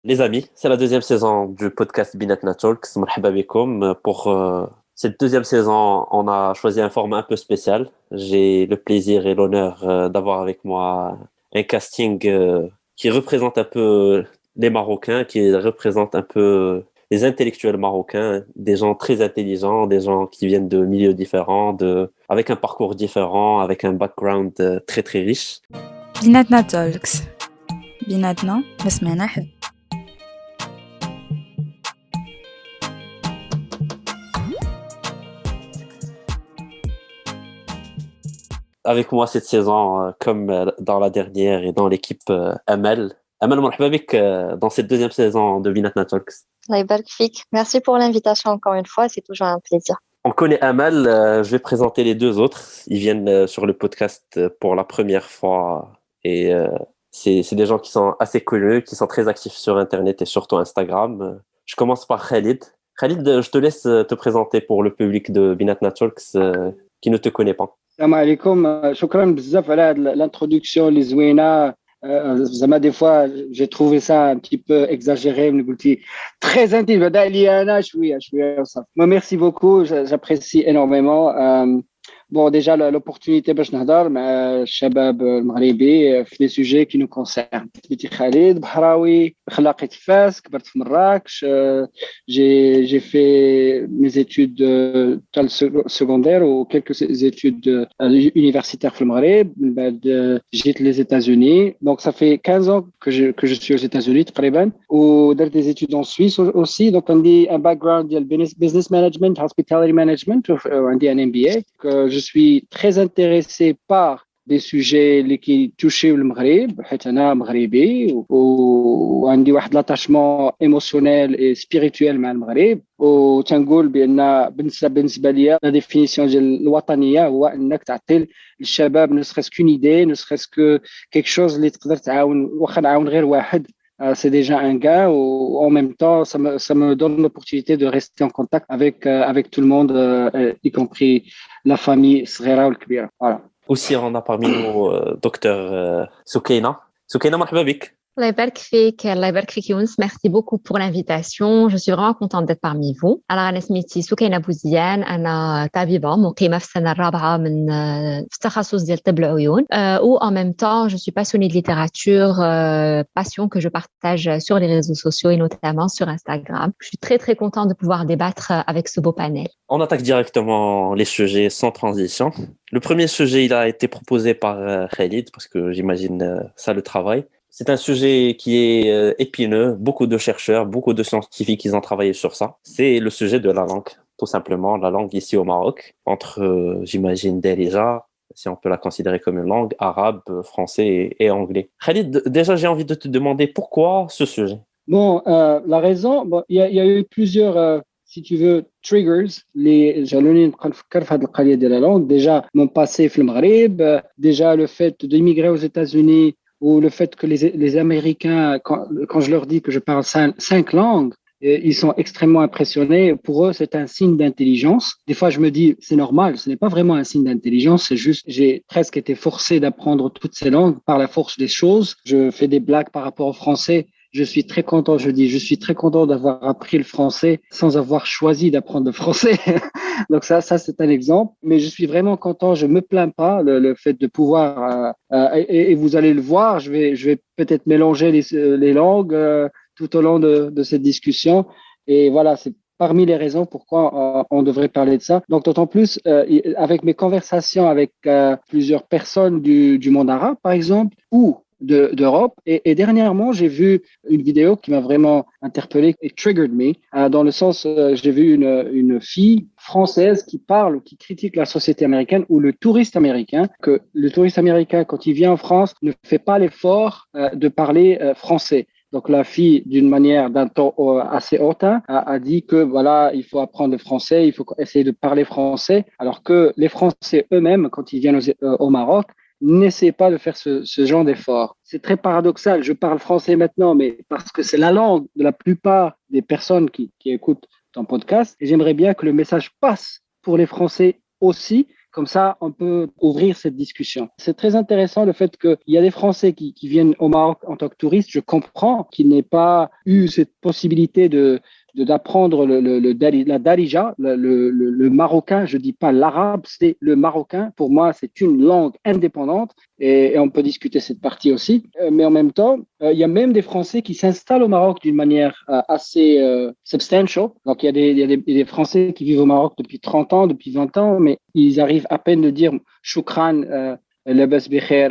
Les amis, c'est la deuxième saison du podcast Binatna Talks. Marhaba bikoum. Pour cette deuxième saison, on a choisi un format un peu spécial. J'ai le plaisir et l'honneur d'avoir avec moi un casting qui représente un peu les Marocains, qui représente un peu les intellectuels marocains, des gens très intelligents, des gens qui viennent de milieux différents, avec un parcours différent, avec un background très très riche. بيناتنا تولكس بيناتنا ما سمعنا حد. Avec moi cette saison, comme dans la dernière et dans l'équipe Amel. Amel, مرحبا بك dans cette deuxième saison de Binatna Talks. Allah يبارك فيك. Merci pour l'invitation encore une fois, c'est toujours un plaisir. On connaît Amel, je vais présenter les deux autres. Ils viennent sur le podcast pour la première fois et c'est des gens qui sont assez connus, qui sont très actifs sur Internet et surtout Instagram. Je commence par Khalid. Khalid, je te laisse te présenter pour le public de Binatna Talks qui ne te connaît pas. السلام عليكم شكرا بزاف على الانترودكسيون اللي زوينه زعما دي فوا جي تروفي سا ان تي بو اكزاجيري ملي قلتي تري انتي بدا لي انا شويه وصافي ميرسي بوكو جابريسي انورميمون Bon, déjà, l'opportunité باش نهضر مع الشباب المغربي في des sujets qui nous concernent. سميتي خالد بحراوي خلاقيت في فاس كبرت في مراكش j'ai fait mes études secondaires ou quelques études universitaires في المغرب من بعد جيت les États-Unis. Donc ça fait 15 ans que je suis aux États-Unis تقريبا ودرت des études en Suisse aussi. Donc عندي un background ديال business management, hospitality management وعندي un MBA. Je suis très intéressé par des sujets qui touchent le Maghreb حيت انا مغربي وعندي واحد l'attachement émotionnel et spirituel مع المغرب وتنقول بان بالنسبه ليا لا ديفينيسيون ديال الوطنيه هو انك تعطي للشباب ne serait-ce qu'une idée ne serait-ce que quelque chose اللي تقدر تعاون واخا نعاون غير واحد. C'est déjà un gain ou en même temps ça me donne l'opportunité de rester en contact avec tout le monde y compris la famille صغيرة والكبيرة. Voilà. Aussi, on a parmi nous docteur Soukaina. Soukaina, مرحبا بك. Allah يبارك فيك يونس. Merci beaucoup pour l'invitation. Je suis vraiment contente d'être parmi vous. Alors أنا سميتي سكينة بوزيان، أنا طبيبة مقيمة في السنة الرابعة من في التخصص ديال طب العيون. Ou en même temps, je suis passionnée de littérature, passion que je partage sur les réseaux sociaux et notamment sur Instagram. Je suis très très contente de pouvoir débattre avec ce beau panel. On attaque directement les sujets sans transition. Le premier sujet, il a été proposé par Khalid parce que j'imagine ça le travail. C'est un sujet qui est épineux. Beaucoup de chercheurs, beaucoup de scientifiques, ils ont travaillé sur ça. C'est le sujet de la langue, tout simplement. La langue ici au Maroc, entre, j'imagine, déjà, si on peut la considérer comme une langue, arabe, français et anglais. Khalid, déjà, j'ai envie de te demander pourquoi ce sujet? Bon, la raison, y a eu plusieurs, si tu veux, triggers. جعلوني نبقى نفكر في هذه القضية ديال la langue. Déjà, mon passé في المغرب, déjà le fait d'immigrer aux États-Unis ou le fait que les Américains, quand je leur dis que je parle 5 langues, ils sont extrêmement impressionnés. Pour eux, c'est un signe d'intelligence. Des fois, je me dis, c'est normal, ce n'est pas vraiment un signe d'intelligence, c'est juste, j'ai presque été forcé d'apprendre toutes ces langues par la force des choses. Je fais des blagues par rapport au français. Je suis très content d'avoir appris le français sans avoir choisi d'apprendre le français. Donc ça c'est un exemple. Mais je suis vraiment content, je me plains pas le fait de pouvoir et vous allez le voir, je vais peut-être mélanger les langues tout au long de cette discussion. Et voilà, c'est parmi les raisons pourquoi on devrait parler de ça. Donc d'autant plus avec mes conversations avec plusieurs personnes du monde arabe, par exemple, ou d'Europe. Et dernièrement, j'ai vu une vidéo qui m'a vraiment interpellé et triggered me, dans le sens, j'ai vu une fille française qui parle ou qui critique la société américaine ou le touriste américain, que le touriste américain, quand il vient en France, ne fait pas l'effort de parler français. Donc la fille, d'un ton assez hautain, a dit que voilà, il faut apprendre le français, il faut essayer de parler français, alors que les Français eux-mêmes, quand ils viennent au Maroc, n'essayez pas de faire ce genre d'effort. C'est très paradoxal. Je parle français maintenant, mais parce que c'est la langue de la plupart des personnes qui écoutent ton podcast. Et j'aimerais bien que le message passe pour les Français aussi, Comme ça, on peut ouvrir cette discussion. C'est très intéressant le fait qu'il y a des Français qui viennent au Maroc en tant que touristes. Je comprends qu'ils n'aient pas eu cette possibilité d'apprendre la darija, le marocain. Je dis pas l'arabe, c'est le marocain. Pour moi, c'est une langue indépendante et on peut discuter cette partie aussi. Mais en même temps, il y a même des Français qui s'installent au Maroc d'une manière assez substantial. Donc, il y a des Français qui vivent au Maroc depuis 30 ans, depuis 20 ans, mais ils arrivent à peine de dire shukran, labas bikhair,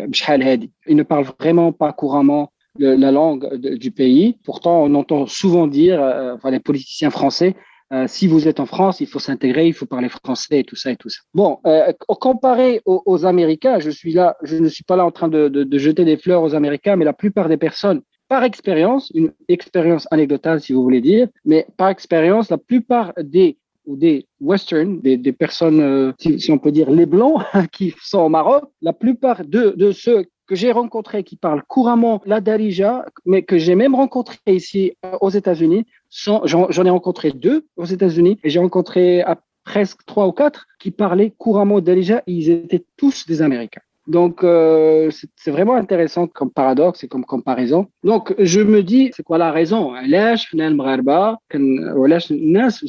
bshal hadi. Ils ne parlent vraiment pas couramment la langue du pays. Pourtant, on entend souvent dire, les politiciens français, si vous êtes en France, il faut s'intégrer, il faut parler français et tout ça et tout ça. Bon, comparé aux Américains, je ne suis pas là en train de jeter des fleurs aux Américains, mais la plupart des personnes, par expérience, une expérience anecdotale si vous voulez dire, mais par expérience, la plupart des Western, des personnes, si on peut dire les Blancs qui sont au Maroc, la plupart de ceux que j'ai rencontrés qui parlent couramment la Darija, mais que j'ai même rencontrés ici aux États-Unis, j'en ai rencontré 2 aux États-Unis et j'ai rencontré presque 3 ou 4 qui parlaient couramment Darija et ils étaient tous des Américains. Donc, c'est vraiment intéressant comme paradoxe et comme comparaison. Donc, je me dis, c'est quoi la raison?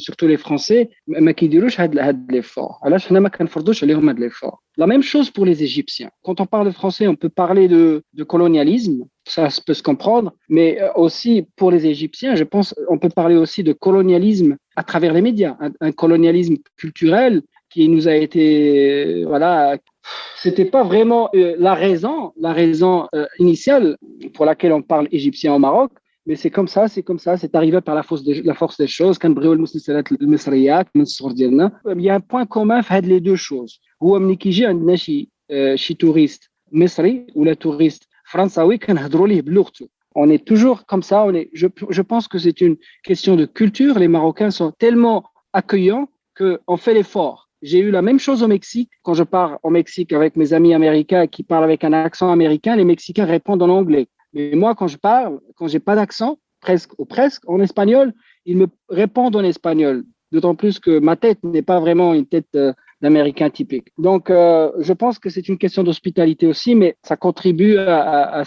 Surtout les Français, ما كيديروش هاد l'effort. علاش حنا ما كنفرضوش عليهم هاد l'effort. La même chose pour les Égyptiens. Quand on parle de français, on peut parler de colonialisme. Ça peut se comprendre. Mais aussi, pour les Égyptiens, je pense, on peut parler aussi de colonialisme à travers les médias. Un colonialisme culturel qui nous a été, c'était pas vraiment la raison initiale pour laquelle on parle égyptien au Maroc, mais c'est comme ça, c'est arrivé par la force des choses. Il y a un point commun entre les deux choses. هو ملي كيجي عندنا شي touriste مصري ولا touriste فرنساوي كنهضروا ليه بلغته. On est toujours comme ça. Je pense que c'est une question de culture. Les Marocains sont tellement accueillants qu'on fait l'effort. J'ai eu la même chose au Mexique. Quand je pars au Mexique avec mes amis américains qui parlent avec un accent américain, les Mexicains répondent en anglais. Mais moi, quand je parle, quand j'ai pas d'accent, presque en espagnol, ils me répondent en espagnol. D'autant plus que ma tête n'est pas vraiment une tête d'Américain typique. Donc, je pense que c'est une question d'hospitalité aussi, mais ça contribue à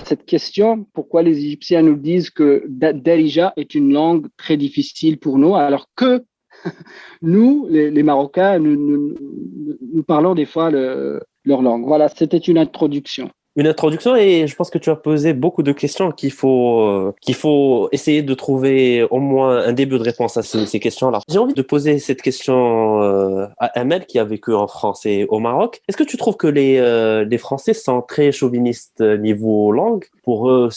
cette question. Pourquoi les Égyptiens nous disent que Darija est une langue très difficile pour nous, alors que nous, les Marocains, nous parlons des fois leur langue. Voilà, c'était une introduction. Une introduction et je pense que tu as posé beaucoup de questions qu'il faut essayer de trouver au moins un début de réponse à ces questions-là. J'ai envie de poser cette question à Amel qui a vécu en France et au Maroc. Est-ce que tu trouves que les Français sont très chauvinistes niveau langue? Pour eux,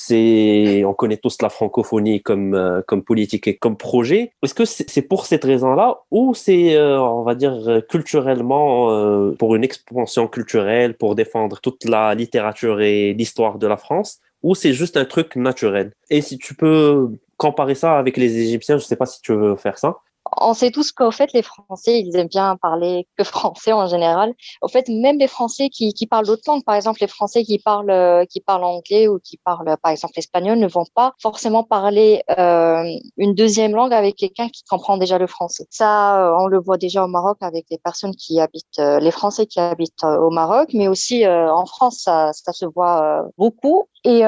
on connaît tous la francophonie comme politique et comme projet. Est-ce que c'est pour cette raison-là ou c'est, on va dire, culturellement, pour une expansion culturelle, pour défendre toute la littérature et l'histoire de la France, ou c'est juste un truc naturel? Et si tu peux comparer ça avec les Égyptiens, je sais pas si tu veux faire ça. On sait tous qu'au fait, les Français, ils aiment bien parler que français en général. Au fait, même les Français qui parlent d'autres langues, par exemple, les Français qui parlent anglais ou qui parlent, par exemple, espagnol, ne vont pas forcément parler une deuxième langue avec quelqu'un qui comprend déjà le français. Ça, on le voit déjà au Maroc avec les personnes qui habitent, les Français qui habitent au Maroc, mais aussi en France, ça se voit beaucoup. Et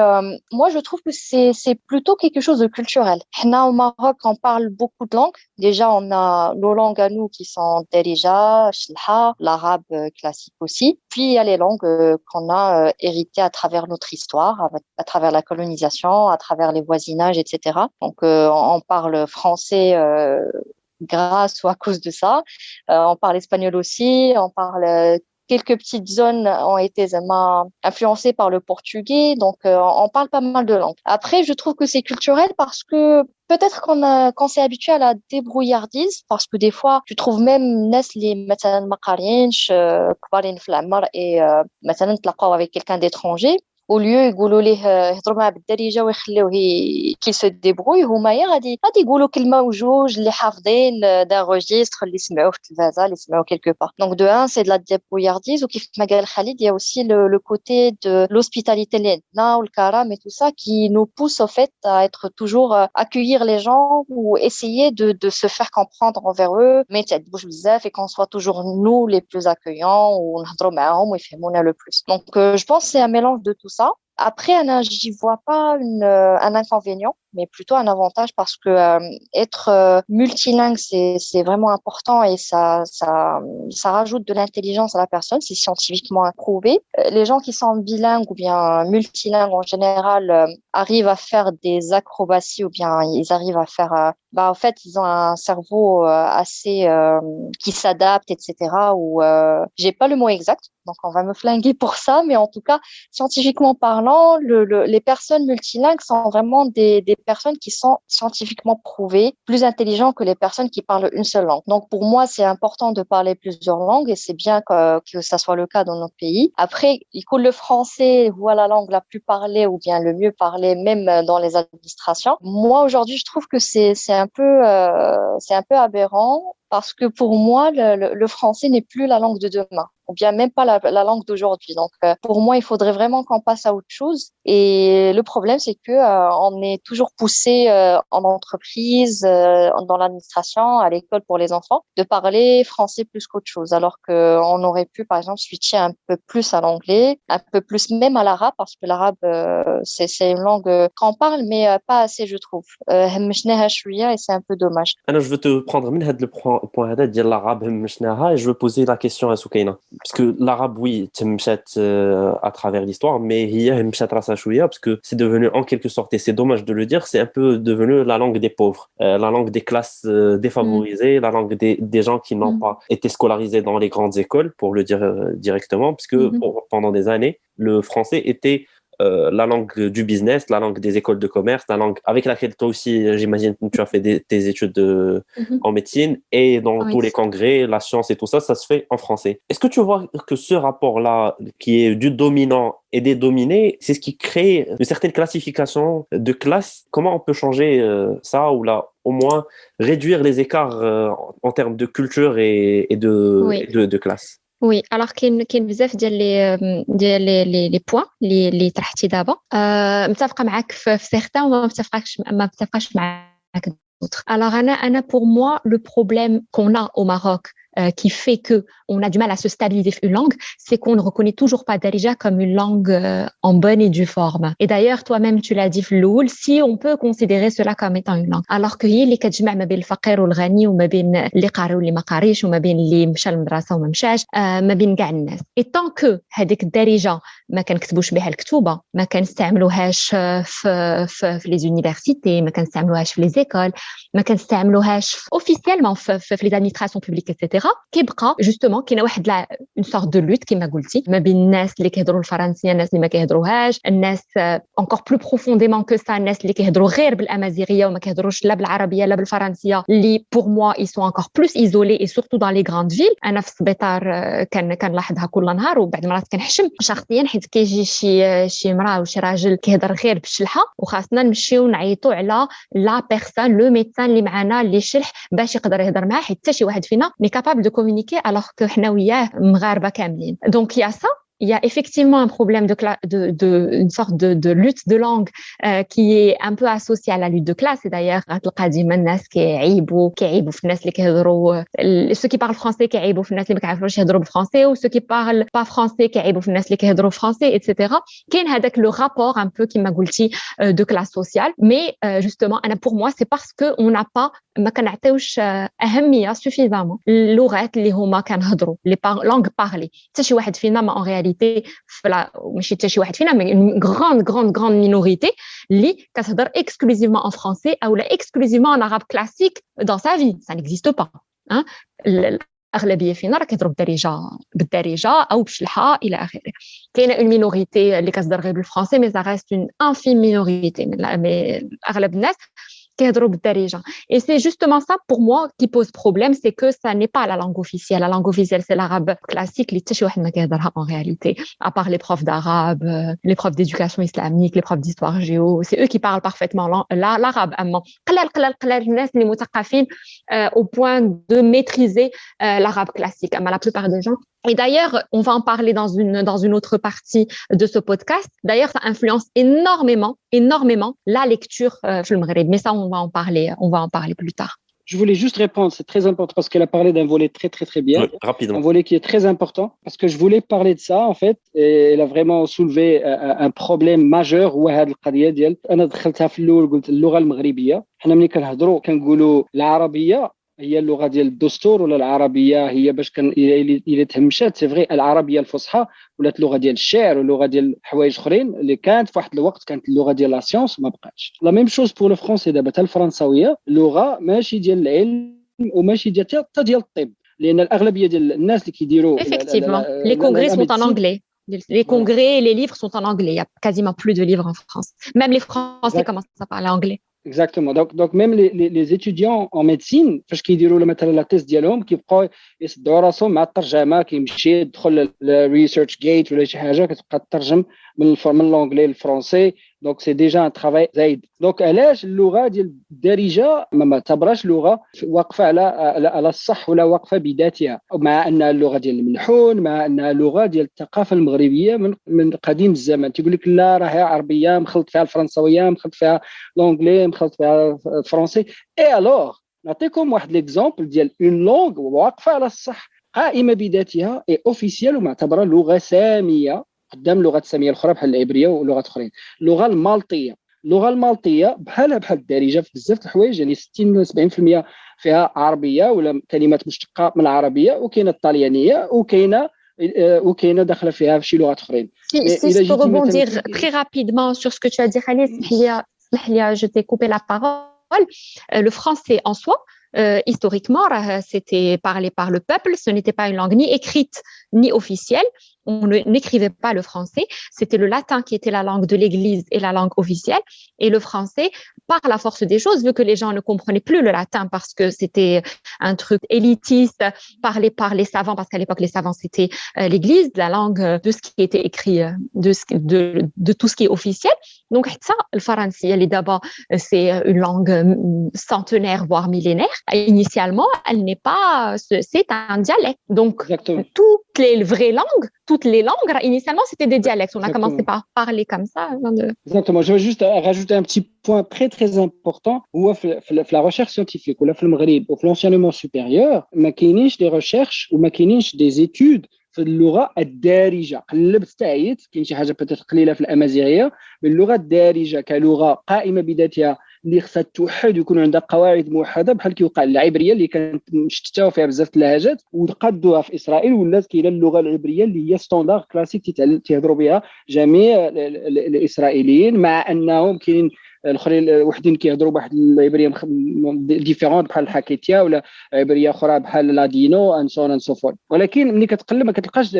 moi, je trouve que c'est plutôt quelque chose de culturel. Là, au Maroc, on parle beaucoup de langues. Déjà, on a nos langues à nous qui sont Darija, Shlha, l'arabe classique aussi. Puis, il y a les langues qu'on a héritées à travers notre histoire, à travers la colonisation, à travers les voisinages, etc. Donc, on parle français grâce ou à cause de ça. On parle espagnol aussi, on parle... Quelques petites zones ont été influencées par le portugais, donc on parle pas mal de langues. Après, je trouve que c'est culturel parce que peut-être qu'on s'est habitué à la débrouillardise, parce que des fois, tu trouves même ناس اللي مثلا ما قاريينش كبارين في العمر et مثلا تلاقاو avec quelqu'un d'étranger. au lieu يقولوا ليه يهضروا معاه بالدارجه ويخليوه كي se débrouille هما غادي يقولوا كلمه وجوج اللي حافظين دا registre اللي سمعوه في التلفازه اللي سمعوه quelque part. Donc de un c'est de la débrouillardise وكيف ما قال Khalid il y a aussi le côté de l'hospitalité اللي عندنا والكرم et tout ça qui nous pousse au fait à être toujours accueillir les gens ou essayer de se faire comprendre envers eux mais تبوش بزاف et qu'on soit toujours nous les plus accueillants ou نهضروا معاهم ويفهمونا le plus. Donc je pense que c'est un mélange de tout ça. Après, j'y vois pas un inconvénient, mais plutôt un avantage parce que être multilingue, c'est vraiment important et ça rajoute de l'intelligence à la personne, c'est scientifiquement prouvé. Les gens qui sont bilingues ou bien multilingues en général arrivent à faire des acrobaties ou bien ils arrivent à faire... en fait, ils ont un cerveau assez qui s'adapte, etc. Ou j'ai pas le mot exact, donc on va me flinguer pour ça, mais en tout cas, scientifiquement parlant, les personnes multilingues sont vraiment des personnes qui sont scientifiquement prouvées, plus intelligentes que les personnes qui parlent une seule langue. Donc pour moi, c'est important de parler plusieurs langues et c'est bien que ça soit le cas dans notre pays. Après, le français, voilà la langue la plus parlée ou bien le mieux parlé, même dans les administrations. Moi, aujourd'hui, je trouve que c'est un peu aberrant. Parce que pour moi, le français n'est plus la langue de demain, ou bien même pas la langue d'aujourd'hui. Donc, pour moi, il faudrait vraiment qu'on passe à autre chose. Et le problème, c'est que on est toujours poussé en entreprise, dans l'administration, à l'école pour les enfants, de parler français plus qu'autre chose. Alors qu'on aurait pu, par exemple, switcher un peu plus à l'anglais, un peu plus même à l'arabe, parce que l'arabe, c'est une langue qu'on parle, mais pas assez, je trouve. Et c'est un peu dommage. Alors, je veux te prendre le point de l'arabe et je veux poser la question à Soukaina. Parce que l'arabe, oui, c'est à travers l'histoire, mais il y a parce que c'est devenu en quelque sorte, et c'est dommage de le dire, c'est un peu devenu la langue des pauvres, la langue des classes défavorisées, la langue des gens qui n'ont pas été scolarisés dans les grandes écoles, pour le dire directement, parce que pendant des années, le français était la langue du business, la langue des écoles de commerce, la langue avec laquelle toi aussi, j'imagine que tu as fait tes études en médecine et dans tous les congrès, la science et tout ça, ça se fait en français. Est-ce que tu vois que ce rapport-là, qui est du dominant et des dominés, c'est ce qui crée une certaine classification de classe? Comment on peut changer ça ou là, au moins réduire les écarts en termes de culture et de classe? Oui, alors كاين بزاف ديال لي بوين اللي طرحتي دابا متفقه معاك في certains وما متفقاش معاك d'autres. Alors Anna, pour moi le problème qu'on a au Maroc qui fait que on a du mal à se stabiliser une langue, c'est qu'on ne reconnaît toujours pas Darija comme une langue en bonne et due forme. Et d'ailleurs, toi-même, tu l'as dit, Floul, si on peut considérer cela comme étant une langue. Alors que هي اللي كتجمع ما بين الفقير والغني وما بين اللي قاري واللي ما قاريش وما بين اللي مشى للمدرسة وما مشاش ما بين كاع الناس. Et tant que هذيك الدارجة ما كنكتبوش بها الكتوبة، ما كنستعملوهاش في les universités، ما كنستعملوهاش في les écoles، ما كنستعملوهاش officiellement في les administrations publiques, etc. كيبقى justement كاينه واحد une sorte de lutte كما قلتي ما بين الناس اللي كيهضروا الفرنسيه الناس اللي ما كيهضروهاش الناس encore plus profondément que ça الناس اللي كيهضروا غير بالامازيغيه وما كيهضروش لا بالعربيه لا بالفرنسيه اللي pour moi ils sont encore plus isolés et surtout dans les grandes villes. انا في السبيطار كنلاحظها كل نهار وبعد مرات كنحشم شخصيا حيت كيجي شي مراه وشي راجل كيهضر غير بالشلحه وخاصنا نمشيو نعيطوا على لا بيرسون لو ميدسان اللي معنا اللي شلح باش يقدر يهضر معاه حيت حتى شي واحد فينا مي كابابل de communiquer alors que حنا وياه مغاربه كاملين. Donc il y a ça. Il y a effectivement un problème une sorte de lutte de langue qui est un peu associée à la lutte de classe. Et d'ailleurs, غتلقى ديما الناس كيعيبوا في الناس اللي كيهضروا ceux qui parlent français كيعيبوا في الناس اللي ما كيعرفوش يهضروا بالفرنسي ou ceux qui parlent pas français كيعيبوا في الناس اللي كيهضروا français, etc. كاين هذاك le rapport un peu كما قلتي de classe sociale. Mais justement, pour moi, c'est parce que on n'a pas ما كنعطيوش أهمية suffisamment اللغات اللي هما كنهضروا les langues parlées. حتى شي واحد فينا ما en réalité ماشي حتى شي واحد فينا mais une grande minorité اللي كتهضر exclusivement en français ou exclusivement en arabe classique dans sa vie. Ça n'existe pas. Hein? الأغلبية فينا راه كيهضروا بالدارجة أو بشلحة إلى آخره. كاينة une minorité اللي كتهضر غير بالفرنسي mais ça reste une infime minorité. mais أغلب الناس كيهضروا بالدارجة. Et c'est justement ça pour moi qui pose problème, c'est que ça n'est pas la langue officielle. La langue officielle, c'est l'arabe classique اللي حتى شي واحد ما كيهضرها en réalité, à part les profs d'arabe, les profs d'éducation islamique, les profs d'histoire géo, c'est eux qui parlent parfaitement l'arabe. أما قلال الناس اللي مثقفين au point de maîtriser l'arabe classique. أما la plupart des gens. Et d'ailleurs, on va en parler dans une autre partie de ce podcast. D'ailleurs, ça influence énormément la lecture في المغرب. Mais ça, on va en parler plus tard. Je voulais juste répondre, c'est très important parce qu'elle a parlé d'un volet très, très, très bien. Oui, rapidement. Un volet qui est très important parce que je voulais parler de ça, en fait. Et elle a vraiment soulevé un problème majeur. وهاد القضية ديال أنا دخلتها في الأول قلت اللغة المغربية. حنا ملي كنهضروا كنقولوا العربية هي اللغة ديال الدستور ولا العربية هي باش إلى تهمشات سي فغي العربية الفصحى ولات اللغة ديال الشعر ولغة ديال حوايج اخرين اللي كانت في واحد الوقت كانت اللغة ديال لا سيونس ما بقاتش لا ميم شوز بور لو فرونسي دابا حتى الفرنساوية لغة ماشي ديال العلم وماشي ديال حتى ديال الطب لأن الأغلبية ديال الناس اللي كيديروا Effectivement, les congrès sont en anglais. Les congrès et les livres sont en anglais. Il y a quasiment plus de livres en France. Même les Français commencent à parler anglais. Exactement. Donc même les étudiants en médecine فاش كيديروا مثلا لا تيست ديالهم كيبقاو يصدعوا راسهم مع الترجمه كيمشي يدخل الريسيرش جيت ولا شي حاجه كتبقى تترجم من الانجلي للفرنسي دونك سي ديجا ان ترافاي زايد دونك علاش اللغه ديال الدارجه ما تعتبرش لغه واقفه على الصح ولا واقفه بذاتها مع ان اللغه ديال الملحون مع انها لغه ديال الثقافه المغربيه من قديم الزمن تيقول لك لا راهي عربيه مخلط فيها الفرنساويه مخلط فيها الانجلي مخلط فيها الفرنسي اي الوغ نعطيكم واحد ليكزامبل ديال اون لونغ واقفه على الصح قائمه بذاتها اي اوفيسيال ومعتبره لغه ساميه قدام اللغات الساميه الاخرى بحال العبريه ولغات اخرين اللغه المالطيه بحال الدارجه في بزاف الحوايج يعني 60-70% فيها عربيه ولا كلمات مشتقه من العربيه وكاينه الطليانيه وكاينه داخله فيها شي لغات اخرين. Si je peux rebondir très rapidement sur ce que tu as dit Khalid, je t'ai coupé la parole. Le français en soi, historiquement, c'était parlé par le peuple, ce n'était pas une langue ni écrite ni officielle. On n'écrivait pas le français, c'était le latin qui était la langue de l'Église et la langue officielle. Et le français, par la force des choses, vu que les gens ne comprenaient plus le latin parce que c'était un truc élitiste, parlé par les savants, parce qu'à l'époque, les savants, c'était l'Église, la langue de ce qui était écrit, de tout ce qui est officiel. Donc, ça, le français, d'abord, c'est une langue centenaire, voire millénaire. Initialement, elle n'est pas, c'est un dialecte. Donc, toutes les vraies langues, initialement, c'était des dialectes. On a commencé par parler comme ça. Exactement. Je veux juste rajouter un petit point très, très important. La recherche scientifique, ou في l'enseignement supérieur, ما كاينينش des recherches ou ما كاينينش des études في اللغة الدارجة. قلبت تعيط كاين شي حاجة بتات قليلة في الأمازيغية باللغة الدارجة كلغة قائمة بذاتها اللي خصها توحد ويكون عندها قواعد موحده بحال كيوقع العبريه اللي كانت مشتته فيها بزاف اللهجات وقادوها في اسرائيل ولات كاينه اللغه العبريه اللي هي ستاندارد كلاسيك تيهضروا بها جميع الاسرائيليين مع انهم كاينين الاخرين وحدين كيهضروا بواحد العبريه ديفيرون بحال الحكيتيه ولا عبريه اخرى بحال لادينو ان سون ان سوفون ولكن ملي كتقلب ما كتلقاش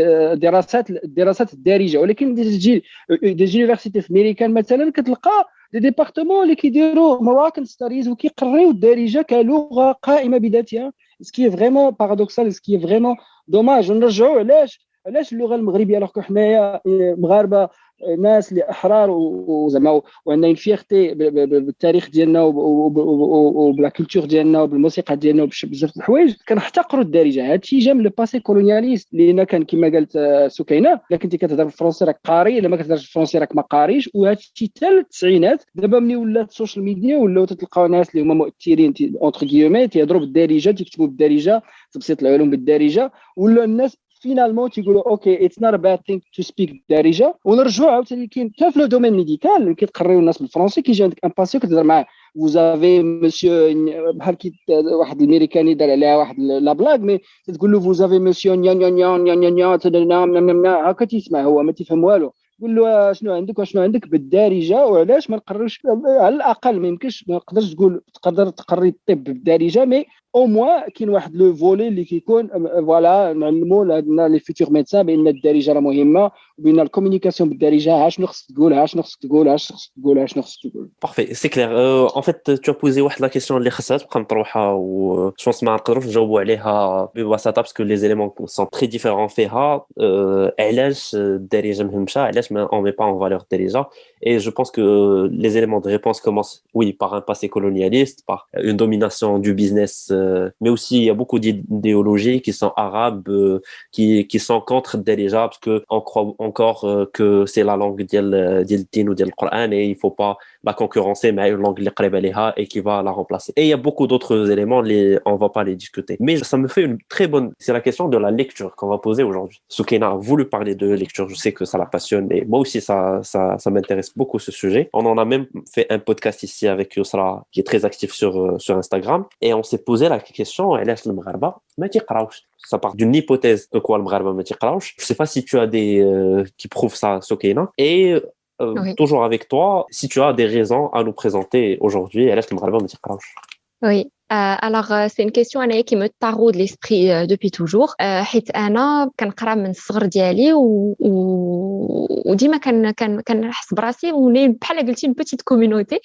دراسات الدارجه ولكن دي يونيفرسيتي في امريكان مثلا كتلقى دي ديبارتمون اللي كيديروا مراكن ستاريز وكيقريو الدارجه كلغه قائمه بذاتها سكي فريمون بارادوكسال سكي فريمون دوماج ونرجعوا علاش اللغه المغربيه الوغ حنايا مغاربه ناس اللي احرار وزعما وعندنا فيرتي بالتاريخ ديالنا وبلا كولتور ديالنا وبالموسيقى ديالنا وبزاف د الحوايج كنحتقروا الدارجه هادشي جا من لو باسي كولونياليست اللي كان كما قالت سكينه الا كنتي كتهضر بالفرنسي راك قاري الا ما كتهضرش بالفرنسي راك ما قاريش وهادشي حتى التسعينات دابا ملي ولات السوشيال ميديا ولاو تلقاو ناس اللي هما مؤثرين اونتر كيومي تيهضروا بالدارجه تيكتبوا بالدارجه تبسيط العلوم بالدارجه ولا الناس فينالمون تيقولوا اوكي اتس نوت ا باد ثينك تو سبيك دارجه ونرجعوا عاوتاني كاين حتى في لو دومين ميديكال كيتقريو الناس بالفرنسي كيجي عندك ان باسيون كتهضر معاه فوزافي مسيو بحال واحد الامريكاني دار عليها واحد لا بلاك مي تقول له فوزافي مسيو نيا نيا نيا نيا نيا هكا تيسمع هو ما تيفهم والو قول له شنو عندك وشنو عندك بالدارجه وعلاش ما نقرروش على الاقل ما يمكنش ما نقدرش تقول تقدر تقري الطب بالدارجه مي au moins كاين واحد لو فولي اللي كيكون فوالا نعلموا لي فيتور ميدسان بان الدارجه راه مهمه وبان الكومونيكاسيون بالدارجه شنو خصك تقول شنو خصك تقول شنو خصك تقول. Parfait, c'est clair. En fait, tu as posé la question اللي خصها تبقى مطروحه و je pense ما نقدروش نجاوبوا عليها ببساطه parce que les éléments sont très différents فيها. علاش الدارجه مهمشه علاش ما on met pas en valeur الدارجه. Et je pense que les éléments de réponse commencent, oui, par un passé colonialiste, par une domination du business, mais aussi il y a beaucoup d'idéologies qui sont arabes, qui sont contre Darija, parce que on croit encore que c'est la langue d'El Din ou d'El Coran et il faut pas la concurrencer, mais une langue et qui va la remplacer. Et il y a beaucoup d'autres éléments, on va pas les discuter. Mais ça me fait une très bonne, c'est la question de la lecture qu'on va poser aujourd'hui. Soukaina a voulu parler de lecture, je sais que ça la passionne et moi aussi ça m'intéresse beaucoup ce sujet. On en a même fait un podcast ici avec Yousra qui est très actif sur Instagram et on s'est posé la question علاش المغاربه ما تيقراوش. Ça part d'une hypothèse que quoi المغاربه ما تيقراوش. Je sais pas si tu as des qui prouvent ça Soukaina et oui. Toujours avec toi si tu as des raisons à nous présenter aujourd'hui علاش المغاربه ما تيقراوش. Oui. Alors c'est une question qui me taraude l'esprit depuis toujours حيت انا كنقرا من الصغر ديالي وديما كنحس براسي وني بحال قلتي une petite communauté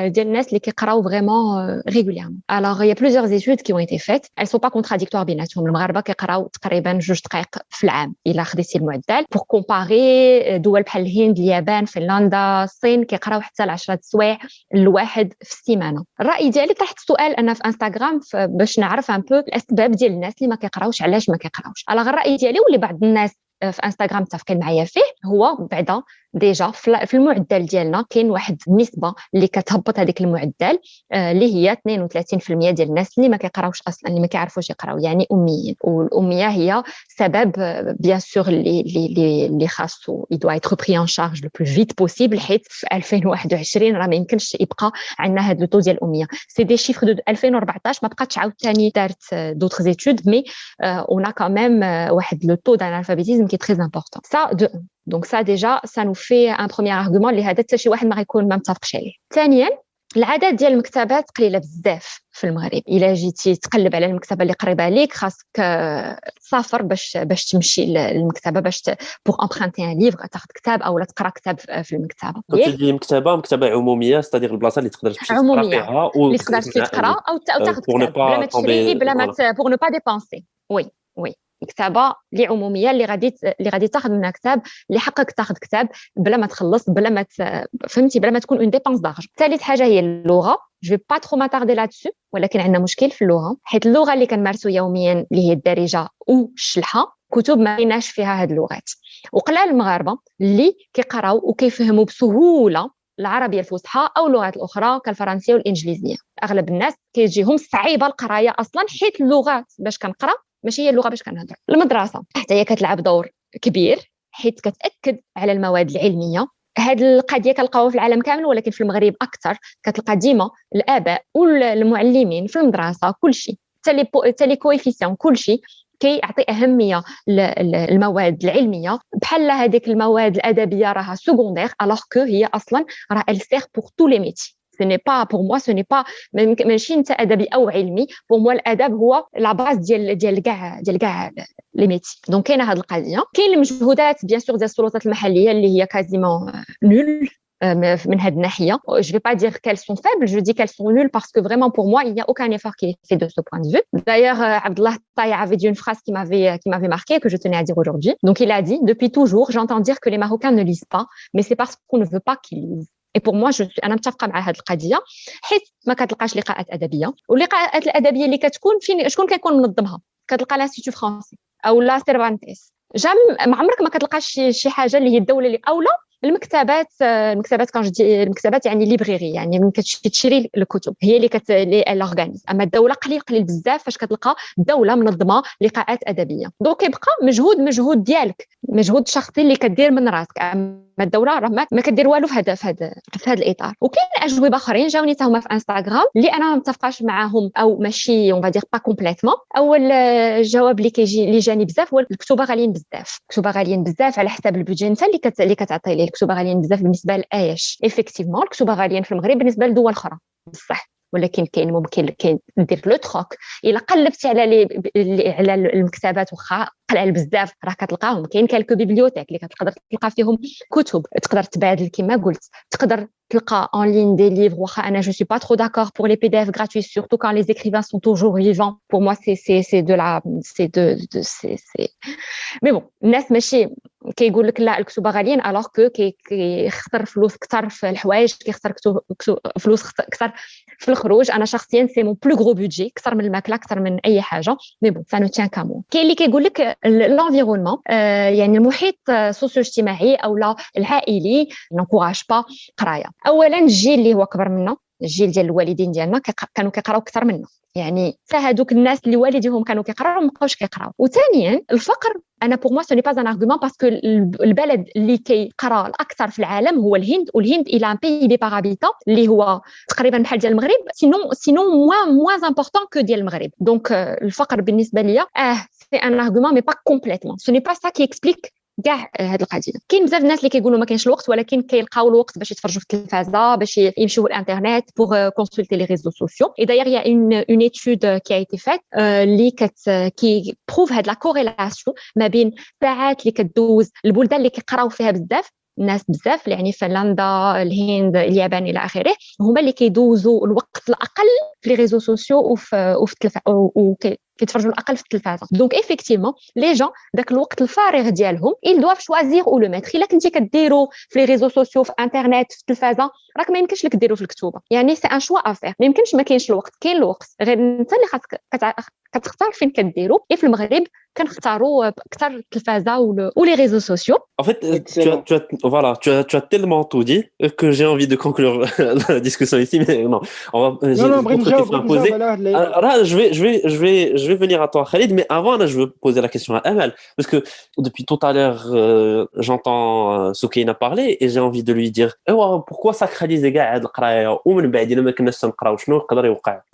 ديال الناس اللي كيقراو vraiment régulièrement. Alors il y a plusieurs études qui ont été faites, elles sont pas contradictoires بيناتهم. المغاربه كيقراو تقريبا 2 دقائق في العام الا خديتي المعدل pour comparer دول بحال الهند اليابان فنلندا الصين كيقراو حتى 10 سوايع الواحد في السيمانه. الراي ديالي طرحت سؤال انا في انستغرام باش نعرف ان بو الاسباب ديال الناس اللي ما كيقراوش علاش ما كيقراوش. على الراي ديالي واللي بعض الناس في انستغرام متفقين معايا فيه هو بعدا ديجا في المعدل ديالنا كاين واحد النسبه اللي كتهبط هذيك المعدل اللي هي 32% ديال الناس اللي ما كيقراوش اصلا اللي ما كيعرفوش يقراو يعني اميين. والاميه هي سبب بيان سور اللي خاصو يدوا يتر بري ان شارج لو بلو فيت بوسيبل حيت في 2021 راه ما يمكنش يبقى عندنا هذا لو تو ديال الاميه. سي دي شيفر دو 2014 ما بقاتش عاوتاني دارت دوطخ ايتود مي اون ا كان ميم واحد لو تو d'analphabétisme qui est très important. Ça de donc ça déjà ça nous fait un premier argument اللي هذا حتى شي واحد ما غيكون ما متفقش عليه. ثانيا العدد ديال المكتبات قليله بزاف في المغرب. الا جيتي تقلب على المكتبه اللي قريبه ليك خاصك تسافر باش تمشي للمكتبه باش بوغ امبرانتي ان ليفر تاخذ كتاب او لا تقرا كتاب في المكتبه. تجي مكتبه عموميه ستادير البلاصه اللي تقدر تمشي تقرا فيها اللي تقدر تقرا او تاخذ كتاب بلا ما تشري بلا ما بوغ نو با ديبانسي. وي مكتبه اللي عموميه اللي غادي تاخذ منها كتاب اللي حقك تاخذ كتاب بلا ما تخلص بلا ما فهمتي بلا ما تكون اون ديبانس دارج. ثالث حاجه هي اللغه. جو با ترو ماتاردي لادسو ولكن عندنا مشكل في اللغه حيت اللغه اللي كنمارسوا يوميا اللي هي الدارجه والشلحه كتب ما كايناش فيها هاد اللغات. وقلال المغاربه اللي كيقراو وكيفهموا بسهوله العربيه الفصحى او اللغات الاخرى كالفرنسيه والانجليزيه. اغلب الناس كيجيهم صعيبه القرايه اصلا حيت اللغات باش كنقرا ماشي هي اللغه باش كنهضر. المدرسه حتى هي كتلعب دور كبير حيت كتاكد على المواد العلميه. هاد القضيه كنلقاوها في العالم كامل ولكن في المغرب اكثر. كتلقى ديما الاباء والمعلمين في المدرسه كلشي حتى لي كويفيسيون كلشي كيعطي اهميه للمواد العلميه بحال هذيك المواد الادبيه راها سكوندير الوغ كو هي اصلا راه elle sert pour tous les métiers. Ce n'est pas pour moi ce n'est pas ماشي انت ادبي او علمي. pour moi الادب هو لا باز ديال كاع لي ميتي. دونك كاينه هذه القضيه. كاين المجهودات بيان سور ديال السلطات المحليه اللي هي كازيمون نول من هذه الناحيه. je vais pas dire qu'elles sont faibles, je dis qu'elles sont nulles parce que vraiment pour moi il n'y a aucun effort qui est fait de ce point de vue. D'ailleurs Abdallah Taï avait dit une phrase qui m'avait marqué que je tenais à dire aujourd'hui. Donc il a dit depuis toujours j'entends dire que les Marocains ne lisent pas mais c'est parce qu'on ne veut pas qu'ils lisent. Et pour moi انا متفقه مع هذه القضيه حيت ما كتلقاش لقاءات ادبيه. واللقاءات الادبيه اللي كتكون فين شكون كيكون منظمها؟ كتلقى لانستيتو فرونسي او لا سيرفانتيس. ما عمرك ما كتلقاش شي حاجه اللي هي الدوله اللي اولى. المكتبات كان جدي المكتبات يعني ليبريري يعني من كتشري الكتب هي اللي الاورغانيز. اما الدوله قليل بزاف فاش كتلقى الدوله منظمه لقاءات ادبيه. دونك كيبقى مجهود ديالك مجهود شخصي اللي كدير من راسك. اما الدوله راه ما كدير والو في هذا الاطار. وكاين اجوبه اخرين جاوني حتى هما في انستغرام اللي انا ما متفقاش معاهم او ماشي اون فادير با كومبليتمون. اول جواب اللي جاني بزاف هو الكتبه غاليين بزاف على حساب البودجي انت اللي كتعطي ليه. الكتبه غاليين بزاف بالنسبه لايش افيكتيفمون الكتبه غاليين في المغرب بالنسبه لدول اخرى بصح ولكن كاين دير لو تروك الا قلبتي على المكتبات واخا قلال بزاف راه كتلقاهم كاين كالكو بيبليوتيك اللي كتقدر تلقى فيهم كتب تقدر تبادل كما قلت تقدر تلقى en ligne des livres واخا انا je suis pas trop d'accord pour les PDF gratuits surtout quand les écrivains sont toujours vivants pour moi c'est de la c'est mais bon الناس ماشي كيقول لك لا الكتب غاليين alors que كيخسر فلوس كثر في الحوايج كيخسر فلوس كثر في الخروج انا شخصيا سي مون بلو غرو بودجي اكثر من الماكله اكثر من اي حاجه مي بون سا نو تيان كامون كاين اللي كيقول لك l'environnement يعني المحيط السوسيو اجتماعي او لا العائلي نكوراج با قرايه اولا الجيل اللي هو كبر منا الجيل ديال الوالدين ديالنا كانوا كيقراو اكثر منا يعني هادوك الناس اللي والديهم كانوا كيقراو ما بقاوش كيقراو وثانيا الفقر انا بور موا سو ني با ان ارغومون باسكو البلد اللي كيقرا الاكثر في العالم هو الهند والهند الى ان بي بي بار هابيتون اللي هو تقريبا بحال ديال المغرب سينو موان امبورطون كو ديال المغرب دونك الفقر بالنسبه ليا سي ان ارغومون مي با كومبليتمون سو ني با سا كي اكسبليك كاع هاد القضيه كاين بزاف الناس اللي كيقولوا ما كاينش الوقت ولكن كيلقاو الوقت باش يتفرجوا في التلفازه باش يمشيو الانترنت بور كونسلتي لي ريزو سوسيو اي داير يا اون ايتود كي ايتي فات اللي كي بروف هاد لا كوريلاسيون ما بين الساعات اللي كدوز البلدان اللي كيقراو فيها بزاف الناس بزاف يعني فنلندا الهند اليابان الى اخره هما اللي كيدوزوا الوقت الاقل في لي ريزو سوسيو وفي التلفاز كيتفرجوا الاقل في التلفازه دونك ايفيكتيفمون لي جون داك الوقت الفارغ ديالهم ils doivent choisir ou le mettre الا كنتي كديروا في لي ريزو سوسيو في انترنت في التلفازه راك ما يمكنش لك ديروا في الكتوبه يعني سي ان شوا افير ما يمكنش ما كاينش الوقت كاين الوقت غير انت اللي خاصك كتختار فين كديروا في المغرب كنختاروا اكثر التلفازه و لي ريزو سوسيو En fait, tu as tellement tout dit que j'ai envie de conclure la discussion ici, mais non, j'ai d'autres questions à poser. Là, je vais venir à toi, Khalid, mais avant, là, je veux poser la question à Amal, parce que depuis tout à l'heure, j'entends Soukaina parler et j'ai envie de lui dire pourquoi sacraliser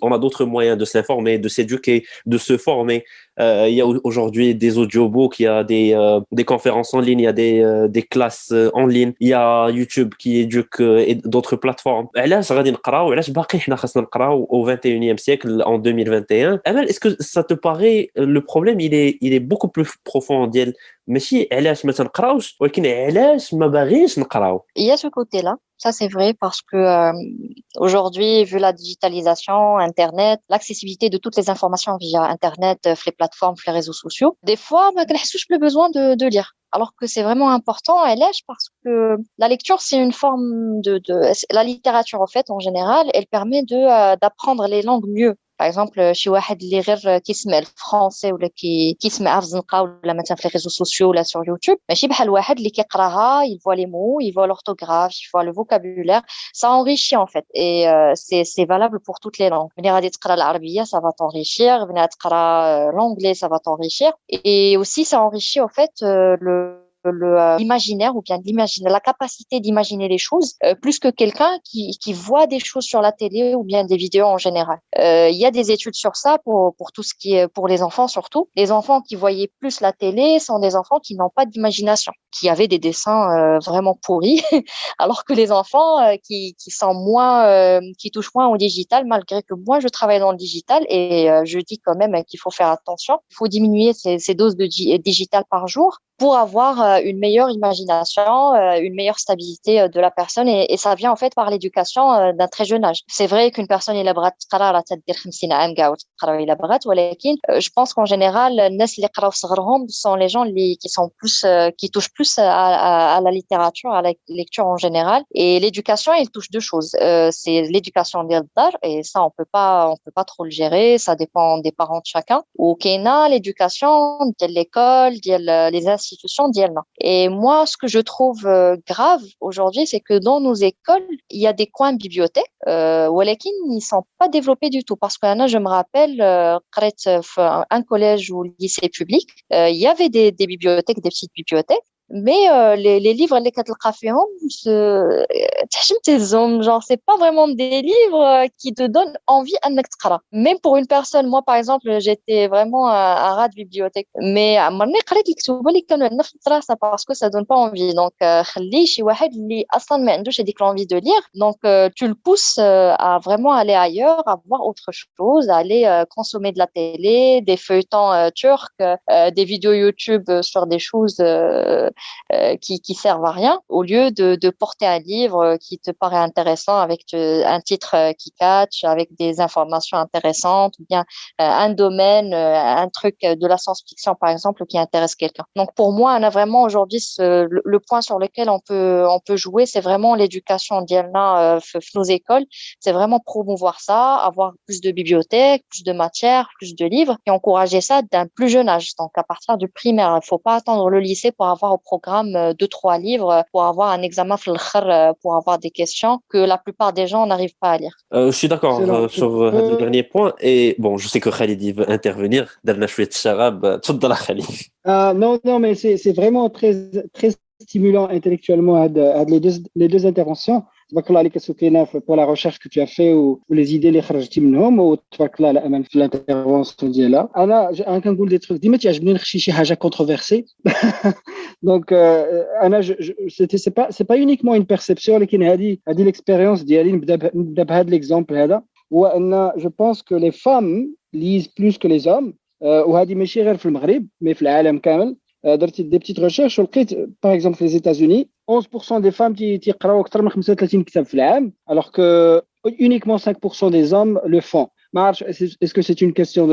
on a d'autres moyens de s'informer, de s'éduquer, de se former. Il y a aujourd'hui des audiobooks, il y a des conférences en ligne, il y a des classes en ligne, il y a YouTube qui éduque et d'autres plateformes. علاش غادي نقراو علاش باقي حنا خاصنا نقراو au 21e siècle en 2021 Amal, est-ce que ça te paraît le problème il est beaucoup plus profond ديال ماشي علاش ما تنقراوش ولكن علاش ما باغينش نقراو Il y a ce côté-là. Ça, c'est vrai parce que aujourd'hui, vu la digitalisation, Internet, l'accessibilité de toutes les informations via Internet, les plateformes, les réseaux sociaux, des fois, on n'a plus besoin de lire. Alors que c'est vraiment important à l'âge parce que la lecture, c'est une forme la littérature, en fait, en général, elle permet d'apprendre les langues mieux. Par exemple, شي واحد اللي غير كيسمع الفرنسي ولا كيسمعها في الزنقه ولا مثلا في les réseaux sociaux ولا sur YouTube ماشي بحال واحد اللي كيقراها il voit les mots, il voit l'orthographe, il voit le vocabulaire, ça enrichit en fait et c'est valable pour toutes les langues. ملي غادي تقرا العربيه ça va t'enrichir, ملي غادي تقرا l'anglais ça va t'enrichir et aussi ça enrichit en fait l'imaginaire ou bien la capacité d'imaginer les choses plus que quelqu'un qui voit des choses sur la télé ou bien des vidéos en général. Il y a des études sur ça pour tout ce qui est pour les enfants surtout. Les enfants qui voyaient plus la télé sont des enfants qui n'ont pas d'imagination, qui avaient des dessins vraiment pourris, alors que les enfants qui sont moins qui touchent moins au digital, malgré que moi je travaille dans le digital et je dis quand même qu'il faut faire attention. Il faut diminuer ces doses de digital par jour pour avoir une meilleure imagination, une meilleure stabilité de la personne et ça vient en fait par l'éducation d'un très jeune âge. C'est vrai qu'une personne il a بغات تقرا راه تدير 50 عام كاع وتقرا الا بغات ولكن je pense qu'en général الناس اللي قراو صغرهم sont les gens qui sont plus qui touchent plus à la littérature, à la lecture en général et l'éducation il touche deux choses. C'est l'éducation ديال الدار et ça on peut pas trop le gérer, ça dépend des parents de chacun. Ou كاينه l'éducation ديال l'école ديال les institutions ديالنا. Et moi, ce que je trouve grave aujourd'hui, c'est que dans nos écoles, il y a des coins bibliothèques, ولكن ils sont pas développés du tout. Parce que là, je me rappelle, un collège ou lycée public, il y avait des bibliothèques, des petites bibliothèques. mais les livres اللي كتلقى فيهم تحشم تهزهم, genre c'est pas vraiment des livres qui te donnent envie انك تقرا. Même pour une personne, moi par exemple j'étais vraiment un rat de bibliothèque, mais عمرني قريت الكتب اللي كانوا عندنا في المدرسه parce que ça donne pas envie. Donc خلي شي واحد اللي اصلا ما عندوش هذيك l'envie de lire, donc tu le pousses à vraiment aller ailleurs, à voir autre chose, à aller consommer de la télé, des feuilletons turcs, des vidéos YouTube sur des choses qui servent à rien, au lieu de porter un livre qui te paraît intéressant avec un titre qui catch, avec des informations intéressantes, ou bien un domaine, un truc de la science-fiction par exemple qui intéresse quelqu'un. Donc pour moi, on a vraiment aujourd'hui le point sur lequel on peut jouer, c'est vraiment l'éducation d'Yelna nos écoles, c'est vraiment promouvoir ça, avoir plus de bibliothèques, plus de matières, plus de livres, et encourager ça d'un plus jeune âge, donc à partir du primaire. Il ne faut pas attendre le lycée pour avoir au programme 2-3 livres, pour avoir un examen pour avoir des questions que la plupart des gens n'arrivent pas à lire. Je suis d'accord sur le dernier point. Et bon, je sais que Khalid veut intervenir. Darna shouet sharab, tfadal Khalid. Non, mais c'est vraiment très, très stimulant intellectuellement les deux interventions. تبارك الله عليك سكينة pour la recherche que tu as fait ou les idées اللي خرجتي منهم, وتبارك الله على أمل في l'intervention ديالها. أنا كنقول دي تروك ديما تيعجبني نخشي شي حاجة controversée. Donc أنا c'est pas uniquement une perception, لكن هذه l'expérience ديالي. نبدا بهذا l'exemple هذا, هو أن je pense que les femmes lisent plus que les hommes, وهذه ماشي غير في المغرب mais في العالم كامل. درت des petites recherches ولقيت par exemple les États-Unis 11% des femmes تيقراو أكثر من 35 كتاب في العام, alors que uniquement 5% des hommes le font. ما عرفتش est-ce que c'est une question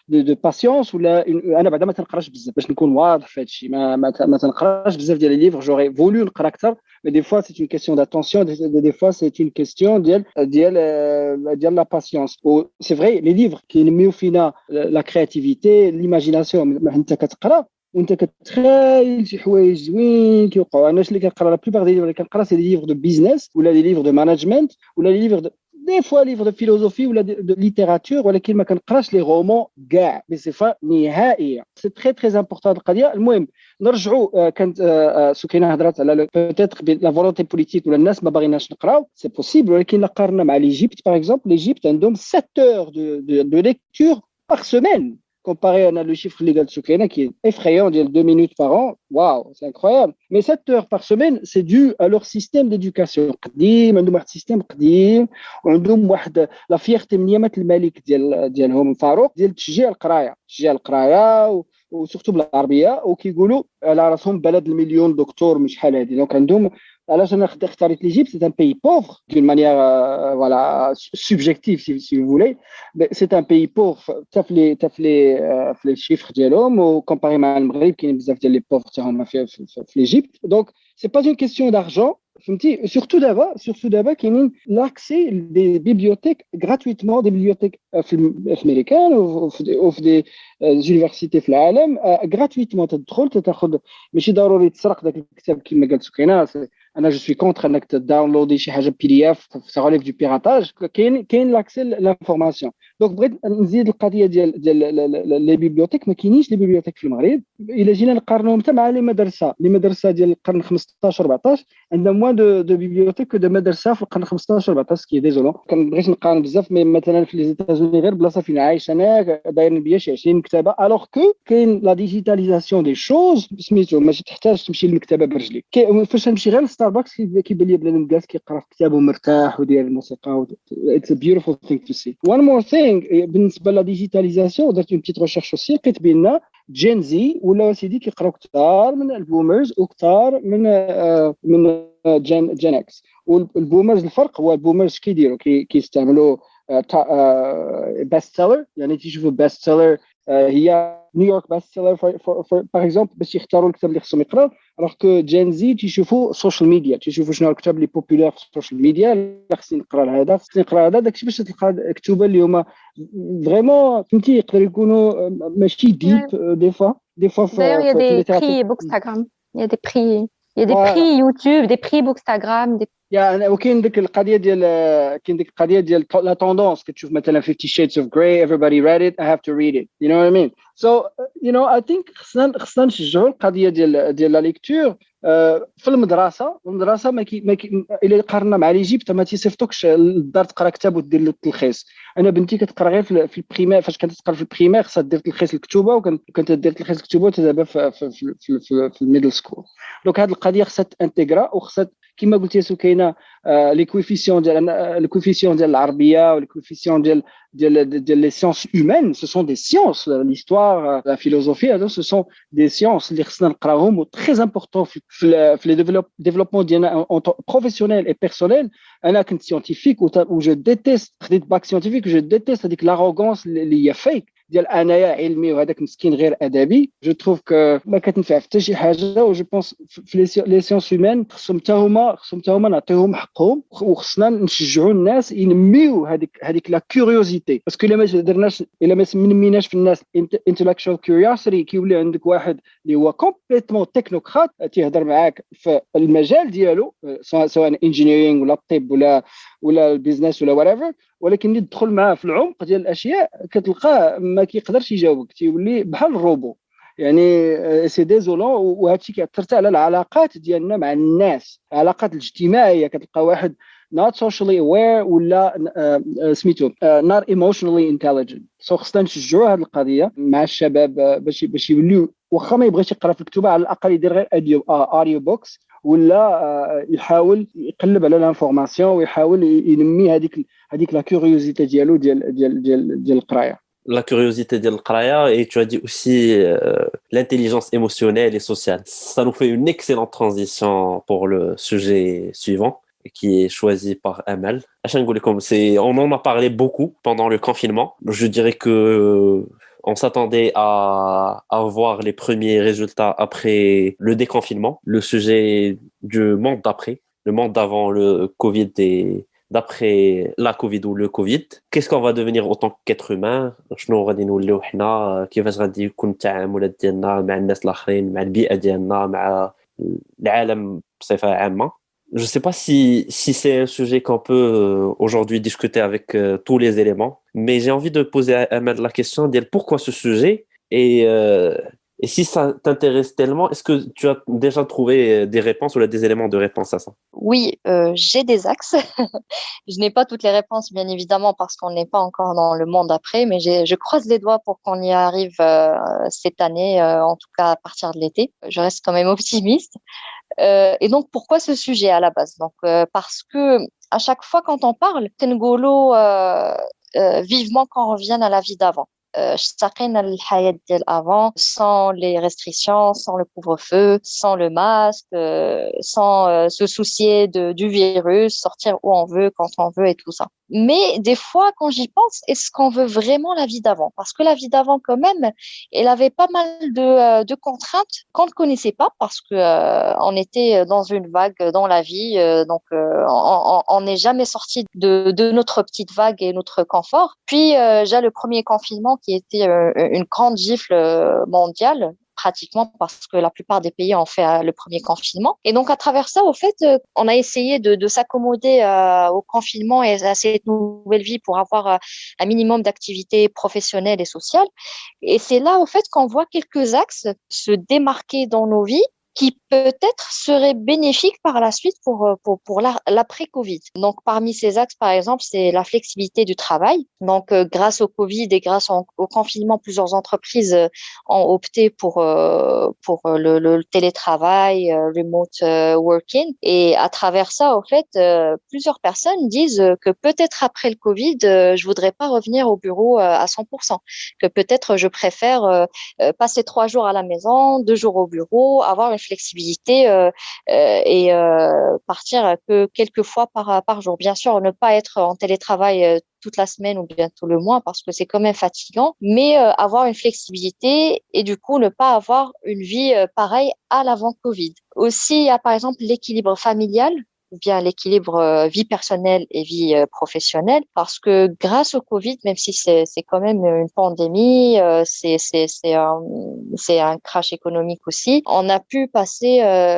de patience ولا انا بعدا ما تنقراش بزاف باش نكون واضح في هذا الشيء. ما تنقراش بزاف ديال لي livres, j'aurais voulu نقرا اكثر, mais des fois c'est une question d'attention, des fois c'est une question ديال la patience. c'est vrai les livres كينميو فينا la créativité, l'imagination. انت كتقرا وانت كتخيل شي حوايج زوين كيوقعوا. انا اللي كنقرا لا بلوبار دي ليفر اللي كنقرا سي لي ليفر دو بيزنس ولا لي ليفر دو مانجمنت ولا لي ليفر دي فوا ليفر دو فيلوزوفي ولا دو ليتيراتور, ولكن ما كنقراش لي رومون كاع بصفه نهائيه. سي تري تري امبورطون هاد القضيه. المهم نرجعوا, كانت سكينه هضرات على بوتيتر لا فولونتي بوليتيك ولا الناس ما باغيناش نقراو, سي بوسيبل, ولكن لا قارنا مع ليجيبت باغ اكزومبل, ليجيبت عندهم 7 heures de lecture par semaine. Comparé à le chiffre légal de Soukaina qui est effrayant, de 2 minutes par an, waouh, c'est incroyable. Mais 7 heures par semaine, c'est dû à leur système d'éducation. عندهم واحد système قديم, وعندهم واحد la fierté من يامة الملك ديالهم فاروق ديال تشجيع القرايه وسورتو بالعربيه, وكيقولوا على راسهم بلد المليون دكتور مش شحال هذه. دونك عندهم علاش انا اختاريت ليجيبت, c'est un pays pauvre d'une manière voilà subjective si vous voulez, mais c'est un pays pauvre. تاف لي chiffres ديالهم وكومباري مع المغرب كاين بزاف ديال لي pauvres تاعهم في ليجيبت. donc c'est pas une question d'argent, فهمتي. surtout d'abord كاينين l'accès des bibliothèques gratuitement, des bibliothèques américaines وفي des universités في العالم gratuitement. تدخل تاخذ, ماشي ضروري تسرق داك الكتاب كما قالت سكينه. انا جو سوي كونتر انك تداونلودي شي حاجه بي دي اف, سا ريليف دو بيراتاج. كاين لاكسي لانفورماسيون. دونك بغيت نزيد القضيه ديال لي بيبليوتيك. ما كاينينش لي بيبليوتيك في المغرب. الا جينا نقارنوهم حتى مع لي مدرسه ديال القرن 15 14, عندنا موان دو بيبليوتيك دو مدرسه في القرن 15 14 كي ديزولون. كنبغيش نقارن بزاف, مي مثلا في لي زيتازوني غير بلاصه فين عايش انا دايرين بيا شي 20 مكتبه, الوغ كو كاين لا ديجيتاليزاسيون دي شوز سميتو. ماشي تحتاج تمشي للمكتبه برجليك. فاش نمشي غير ستاربكس كيبان لي بنادم جالس كيقرا في كتابه مرتاح وديال الموسيقى. It's a beautiful thing to see. One more thing, بالنسبه لا ديجيتاليزاسيون, درت اون بيتيت ريشيرش اوسي, لقيت بان جين زي ولا سيدي كيقراو كثار من البومرز وكثار من جين اكس. والبومرز الفرق هو البومرز كيديروا كيستعملوا بيست سيلر, يعني تيشوفوا بيست سيلر هي نيويورك بيست سيلر باغ اكزومبل باش يختاروا الكتاب اللي خصهم يقراو. alors que جين زي تيشوفوا السوشيال ميديا, تيشوفوا شنو الكتاب اللي بوبولير في السوشيال ميديا, اللي خصني نقرا هذا داكشي باش تلقى كتوبه اللي هما فريمون فهمتي يقدروا يكونوا ماشي ديب دي فوا D'ailleurs, il y a des prix Bookstagram, il y a des prix YouTube, des prix Bookstagram, يعني وكاين ديك القضيه ديال لا توندونس. كتشوف مثلا 50 Shades of Grey, everybody read it, I have to read it, you know what I mean. So, I think خصنا نشجعوا القضيه ديال لا ليكتور في المدرسه الا قارنا مع ليجيبت ما تيصيفطوكش للدار تقرا كتاب ودير له التلخيص. انا بنتي كتقرا غير في البريمير، فاش كانت تقرا في البريمير خصها دير تلخيص الكتوبه، وكانت دير تلخيص الكتوبه دابا في الميدل سكول. دونك هذه القضيه خصها تانتيغرا، وخصها كما قلتي كاينه لي كويفيسيون ديال العربيه ولي كويفيسيون ديال لي سيونس هيومان. سو سون دي سيونس، ليستوار، لا فيلوزوفي، هادو سو سون دي سيونس اللي خصنا نقراوهم، و تري امبورطون في لي ديفلوبمون ديالنا بروفيسيونيل اي بيرسونيل. انا كنت سيونتيفيك و جو ديتيست، خديت باك سيونتيفيك، جو ديتيست هذيك لاغوغونس اللي هي فيك ديال انايا علمي وهذاك مسكين غير ادبي. جو تروف كو ما كتنفع حتى شي حاجه. و جو بونس في لي سيونس هيومان خصهم حتى هما نعطيهم حقهم، وخصنا نشجعوا الناس ينميو هذيك لا كيوريوزيتي. باسكو الا ما درناش، الا ما نميناش في الناس انتلكشوال كيوريوسيتي، كيولي عندك واحد اللي هو كومبليتمون تكنوقراط تيهضر معاك في المجال ديالو، سواء انجينيرينغ ولا الطب ولا البيزنس ولا whatever، ولكن اللي تدخل معاه في العمق ديال الاشياء كتلقاه ما كيقدرش يجاوبك، تيولي بحال الروبو. يعني سي ديزولون. وهذا الشيء كيأثر على العلاقات ديالنا مع الناس، العلاقات الاجتماعيه. كتلقى واحد not socially aware ولا سميتو not emotionally intelligent. خصنا نشجعوا هذه القضيه مع الشباب باش يوليو، واخا ما يبغيش يقرا في الكتب، على الاقل يدير غير اوديو بوكس، ولا يحاول يقلب على لانفورماسيون، ويحاول ينمي هذيك لا كيوريوزيتي ديالو ديال القرايه. La curiosité de l'qraya, et tu as dit aussi l'intelligence émotionnelle et sociale. Ça nous fait une excellente transition pour le sujet suivant, qui est choisi par Amal. On en a parlé beaucoup pendant le confinement. Je dirais que on s'attendait à voir les premiers résultats après le déconfinement. Le sujet du monde d'après, le monde d'avant le Covid et d'après la Covid ou le Covid. Qu'est-ce qu'on va devenir en tant qu'être humain؟ شنو غادي نوليو حنا؟ كيفاش غادي يكون التعاملات ديالنا مع الناس الاخرين، مع البيئة ديالنا، مع العالم بصفة عامة. Je sais pas si c'est un sujet qu'on peut aujourd'hui discuter avec tous les éléments, mais j'ai envie de poser à Ahmed la question de pourquoi ce sujet et si ça t'intéresse tellement, est-ce que tu as déjà trouvé des réponses ou des éléments de réponse à ça? Oui, j'ai des axes. Je n'ai pas toutes les réponses, bien évidemment, parce qu'on n'est pas encore dans le monde après, mais je croise les doigts pour qu'on y arrive cette année, en tout cas à partir de l'été. Je reste quand même optimiste. Et donc, pourquoi ce sujet à la base? Donc, parce que à chaque fois quand on parle, Tengolo, vivement qu'on revienne à la vie d'avant. اشتقينا للحياة ديال avant, sans les restrictions, sans le couvre-feu, sans le masque, sans se soucier du virus, sortir où on veut, quand on veut et tout ça. Mais des fois, quand j'y pense, est-ce qu'on veut vraiment la vie d'avant? Parce que la vie d'avant, quand même, elle avait pas mal de contraintes qu'on ne connaissait pas parce que on était dans une vague dans la vie, donc on n'est jamais sorti de notre petite vague et notre confort. Puis j'ai le premier confinement qui était une grande gifle mondiale, pratiquement parce que la plupart des pays ont fait le premier confinement. Et donc, à travers ça, au fait, on a essayé de s'accommoder au confinement et à cette nouvelle vie pour avoir un minimum d'activités professionnelles et sociales. Et c'est là, au fait, qu'on voit quelques axes se démarquer dans nos vies qui peut-être serait bénéfique par la suite pour l'après-Covid. Donc, parmi ces axes, par exemple, c'est la flexibilité du travail. Donc, grâce au Covid et grâce au confinement, plusieurs entreprises ont opté pour le télétravail, remote working. Et à travers ça, au fait, plusieurs personnes disent que peut-être après le Covid, je voudrais pas revenir au bureau à 100%. Que peut-être je préfère passer 3 jours à la maison, 2 jours au bureau, avoir une flexibilité et partir que quelques fois par jour. Bien sûr, ne pas être en télétravail toute la semaine ou bien tout le mois parce que c'est quand même fatigant, mais avoir une flexibilité et du coup ne pas avoir une vie pareille à l'avant Covid. Aussi, il y a par exemple l'équilibre familial ou bien l'équilibre vie personnelle et vie professionnelle, parce que grâce au Covid, même si c'est quand même une pandémie, c'est un crash économique aussi, on a pu passer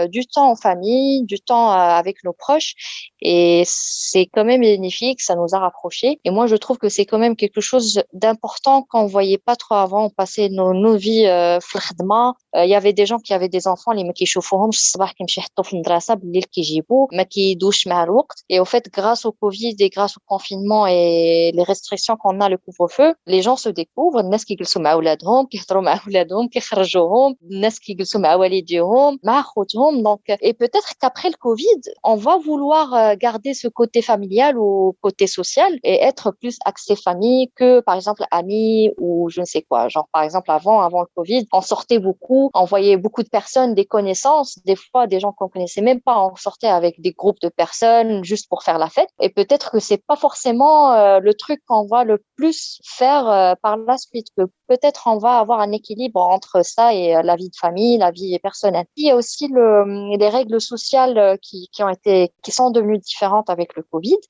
du temps en famille, du temps avec nos proches, Et c'est quand même bénéfique, ça nous a rapprochés. Et moi, je trouve que c'est quand même quelque chose d'important qu'on voyait pas trop avant. On passait nos vies في الخدمة. Il y avait des gens qui avaient des enfants اللي ما كيشوفوهمش الصباح كيمشي يحطوا في المدرسة بالليل كيجيبوه ما كيدوش مع الوقت. Et au fait, grâce au Covid et grâce au confinement et les restrictions qu'on a, le couvre-feu, les gens se découvrent. الناس كيجلسوا مع أولادهم كيهضروا مع أولادهم كيخرجوهم الناس كيجلسوا مع والديهم مع خوتهم. Donc, et peut-être qu'après le Covid, on va vouloir garder ce côté familial ou côté social et être plus axé famille que, par exemple, amis ou je ne sais quoi. Genre, par exemple, avant le Covid, on sortait beaucoup, on voyait beaucoup de personnes, des connaissances, des fois des gens qu'on connaissait même pas, on sortait avec des groupes de personnes juste pour faire la fête. Et peut-être que c'est pas forcément le truc qu'on va le plus faire par la suite, que peut-être on va avoir un équilibre entre ça et la vie de famille, la vie personnelle. Il y a aussi les règles sociales qui sont devenues différentes avec le Covid.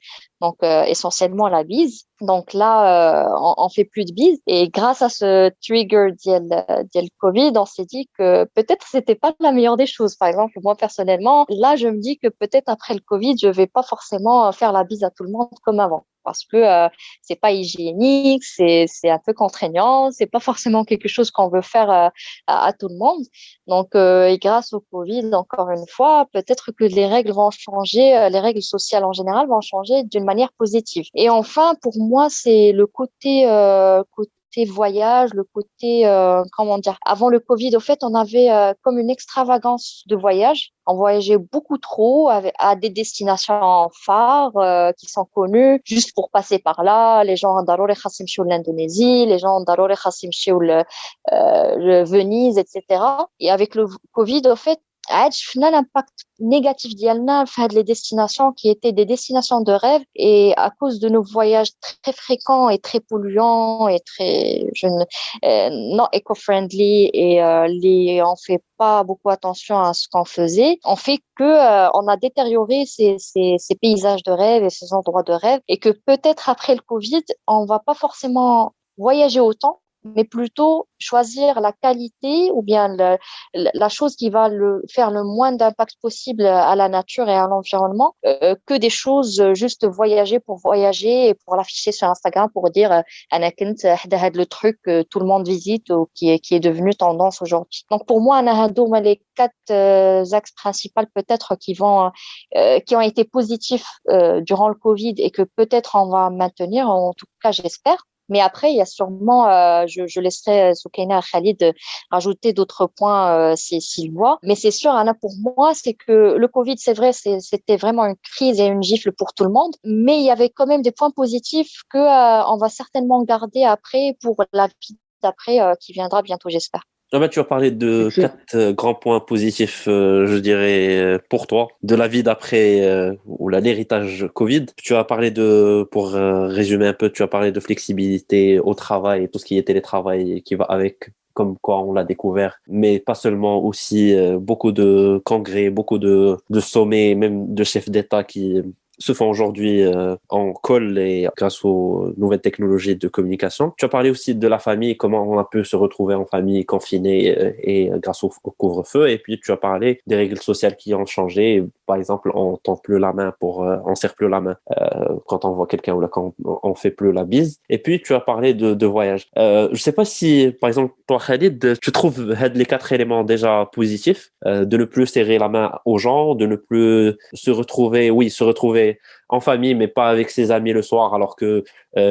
Donc, essentiellement la bise. Donc là, on fait plus de bise. Et grâce à ce trigger d'il Covid, on s'est dit que peut-être c'était pas la meilleure des choses. Par exemple, moi, personnellement, là, je me dis que peut-être après le Covid, je vais pas forcément faire la bise à tout le monde comme avant. Parce que c'est pas hygiénique, c'est un peu contraignant, c'est pas forcément quelque chose qu'on veut faire à tout le monde. Donc, et grâce au Covid, encore une fois, peut-être que les règles vont changer, les règles sociales en général vont changer d'une manière positive. Et enfin, pour moi, c'est le côté voyage, le côté, comment dire, avant le Covid, au fait, on avait comme une extravagance de voyage. On voyageait beaucoup trop à des destinations phares qui sont connues juste pour passer par là. Les gens ضروري خاص يمشيو l'Indonésie, les gens ضروري خاص يمشيو Venise, etc. Et avec le Covid, au fait, عاد شفنا l'impact négatif ديالنا في هاد les destinations qui étaient des destinations de rêve et à cause de nos voyages très fréquents et très polluants et très non éco-friendly et on fait pas beaucoup attention à ce qu'on faisait, on fait que on a détérioré ces paysages de rêve et ces endroits de rêve et que peut-être après le Covid, on va pas forcément voyager autant mais plutôt choisir la qualité ou bien la chose qui va faire le moins d'impact possible à la nature et à l'environnement que des choses juste voyager pour voyager et pour l'afficher sur Instagram pour dire أنا كنت حدا هاد le truc que tout le monde visite ou qui est devenu tendance aujourd'hui. Donc pour moi أنا هادوما les 4 axes principaux peut-être qui ont été positifs durant le Covid et que peut-être on va maintenir, en tout cas j'espère. Mais après, il y a sûrement, je laisserai Soukaina et Khalid rajouter d'autres points s'ils voient. Mais c'est sûr, Anna, pour moi, c'est que le Covid, c'est vrai, c'était vraiment une crise et une gifle pour tout le monde. Mais il y avait quand même des points positifs que on va certainement garder après pour la vie d'après qui viendra bientôt, j'espère. Ah bah, tu as parlé de 4 grands points positifs, je dirais, pour toi, de la vie d'après ou l'héritage Covid. Tu as parlé pour résumer un peu, tu as parlé de flexibilité au travail et tout ce qui est télétravail qui va avec, comme quoi on l'a découvert, mais pas seulement, aussi beaucoup de congrès, beaucoup de sommets, même de chefs d'État qui se font aujourd'hui en call et grâce aux nouvelles technologies de communication. Tu as parlé aussi de la famille, comment on a pu se retrouver en famille confinée et grâce au couvre-feu. Et puis tu as parlé des règles sociales qui ont changé. Par exemple, on tend plus la main on serre plus la main quand on voit quelqu'un ou là, quand on fait plus la bise. Et puis tu as parlé de voyage. Je sais pas si, par exemple, toi Khalid, tu trouves les 4 éléments déjà positifs, de ne plus serrer la main aux gens, de ne plus se retrouver en famille, mais pas avec ses amis le soir, alors que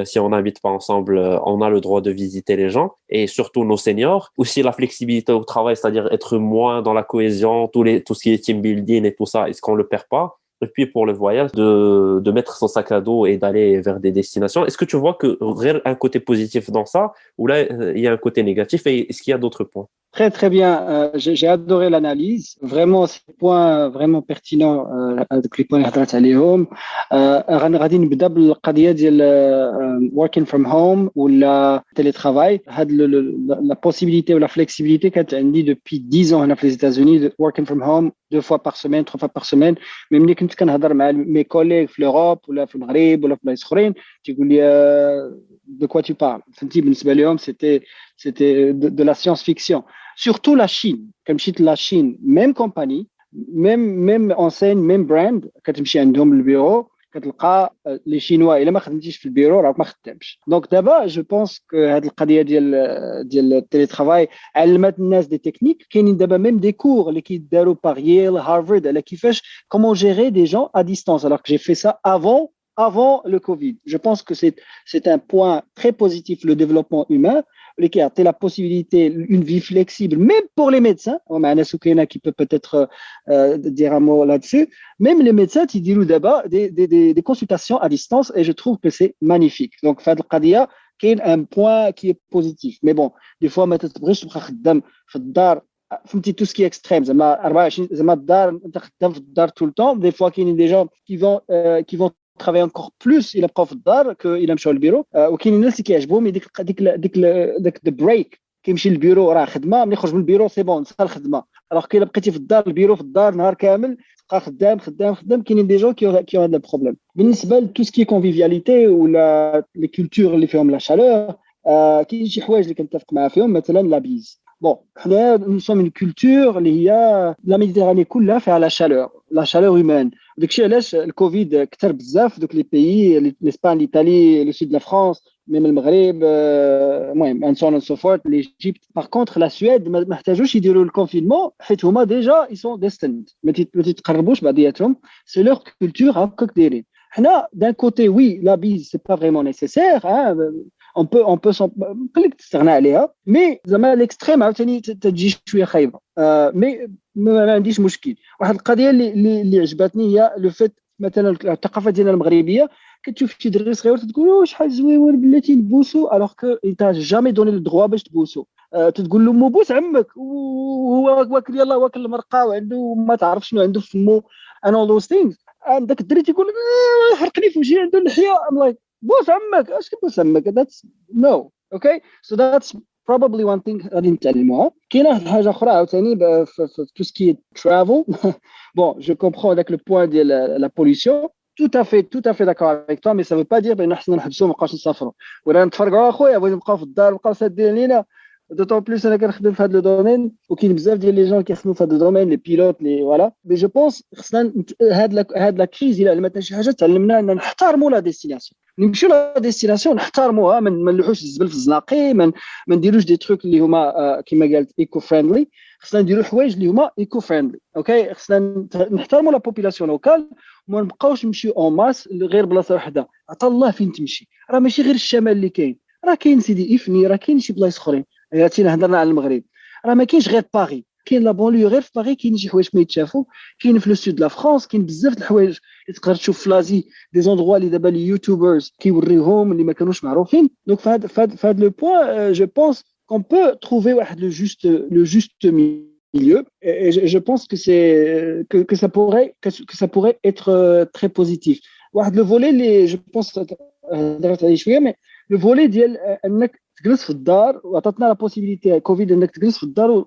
si on n'habite pas ensemble, on a le droit de visiter les gens, et surtout nos seniors. Aussi la flexibilité au travail, c'est-à-dire être moins dans la cohésion, tout ce qui est team building et tout ça, est-ce qu'on le perd pas? Et puis pour le voyage, de mettre son sac à dos et d'aller vers des destinations. Est-ce que tu vois que un côté positif dans ça, ou là il y a un côté négatif, et est-ce qu'il y a d'autres points? Très, très bien. J'ai adoré l'analyse. Vraiment, c'est des points vraiment pertinents. هذوك les points اللي هضرت عليهم. غادي نبدا بالقضية ديال working from home ولا télétravail. هاد la possibilité ou la flexibilité كانت عندي depuis 10 ans هنا في les États-Unis de working from home 2 fois par semaine, 3 fois par semaine. Mais ملي كنت كنهضر مع mes collègues في l'Europe ولا في المغرب ولا في بلايص اخرين تيقول لي de quoi tu parles. فهمتي بالنسبة لهم c'était de la science-fiction. Surtout la Chine. Comme je dis la Chine, même compagnie, même enseigne même brand كتمشي عندهم البيرو كتلقى لي شينوا الا ما خدمتيش في البيرو راك ما خدامش. دونك دابا جو بونس كو هاد القضيه ديال التيلي ترافاي علمت الناس دي تكنيك. كاينين دابا ميم دي كور اللي كيداروا باغ ييل هارفارد على كيفاش comment gérer des gens à distance, alors que j'ai fait ça avant le Covid. Je pense que c'est un point très positif, le développement humain, qui a la possibilité, une vie flexible, même pour les médecins. On a Anna Soukena qui peut peut-être dire un mot là-dessus. Même les médecins, ils disent d'abord des consultations à distance, et je trouve que c'est magnifique. Donc, Fad Qadia, qui est un point qui est positif. Mais bon, des fois, ما تبغيش تبقى خدام في الدار. فهمتي tout ce qui est extrême زعما 24 زعما الدار انت خدام في الدار tout le temps. Des fois كاينين des gens qui vont travailler encore plus الى بقاو في الدار كو الى مشاو للبيرو. وكاينين الناس اللي كيعجبهم ديك البريك كيمشي للبيرو راه خدمه ملي يخرج من البيرو سي بون نسى الخدمه. الوغ كي بقيتي في الدار البيرو في الدار نهار كامل تبقى خدام. كاينين دي جون كي هذا البروبليم. بالنسبه لتو سكي كونفيفياليتي ولا لي كولتور اللي فيهم لا شالور كاين شي حوايج اللي كنتفق معاه فيهم مثلا لا بيز. Bon, nous sommes une culture, la Méditerranée كلها فيها la chaleur humaine. Donc, le Covid كتر بزاف دوك les pays, l'Espagne, l'Italie, le sud de la France, même le Maghreb, and so on and so forth, l'Égypte. Par contre, la Suède ما محتاجوش يديروا le confinement حيت هما déjà ils sont destined. ما تتقربوش بعضياتهم, c'est leur culture هكاك دايرين. حنا d'un côté oui, la bise c'est pas vraiment nécessaire, hein. on peut نقول تستغنى عليها مي زعما الاكستريم عاوتاني تجي شويه خايبه. مي ما عنديش مشكل. واحد القضيه اللي عجبتني هي لو فيت مثلا الثقافه ديالنا المغربيه كتشوف شي دري صغير تقول شحال زويون بلاتي نبوسوا الوغ كو انت جامي دوني لو دروا باش تبوسوا. تقول له مو بوس عمك وهو واكل يلاه واكل المرقه وعنده ما تعرف شنو عنده في فمو and all those things. عندك الدري تيقول حرقني في وجهي عنده اللحيه. I'm like بوس عمك اش كيبوس عمك. that's no okay. So that's probably one thing غادي نتعلموها. كاينه حاجه اخرى عاوتاني في تو سكي ترافل. bon je comprends avec le point de la pollution tout à fait d'accord avec toi, mais ça veut pas dire بان حسنا نحبسوا ما نبقاوش نسافروا ولا نتفرقوا. اخويا بغينا نبقاو في الدار نبقاو سادين لينا. d'autant plus انا كنخدم في هذا لو دومين وكاين بزاف ديال لي جون كيخدموا في هذا الدومين لي بيلوت لي فوالا. مي جو بونس خصنا هاد لا كريز الا علمتنا شي حاجه تعلمنا ان نحترموا لا ديستيناسيون. نمشيو لا ديستيناسيون نحترموها. ما نلوحوش الزبل في الزناقي. ما نديروش دي تروك اللي هما كما قالت ايكو فريندلي. خصنا نديروا حوايج اللي هما ايكو فريندلي. اوكي خصنا نحترموا لا بوبولاسيون لوكال وما نبقاوش نمشيو اون ماس غير بلاصه وحده. عطا الله فين تمشي. راه ماشي غير الشمال اللي كاين. راه كاين سيدي افني. راه كاين شي بلايص اخرين. عرفتينا هضرنا على المغرب. راه ما كاينش غير باغي. كاين لا بونليو غير في باغي كاين شي حوايج ما يتشافوا. كاين في لو سود لا فرانس كاين بزاف د الحوايج اللي تقدر تشوف في لازي دي زوندغوا اللي دابا لي يوتيوبرز كيوريوهم اللي ما كانوش معروفين. دونك في هذا لو بوين جو بونس كون بو تروفي واحد لو جوست milieu et je pense que ça pourrait être très positif. واحد le volet اللي je pense درت عليه شويه مي لو فولي ديال انك تجلس في الدار وعطاتنا لا بوسيبيليتي كوفيد انك تجلس في الدار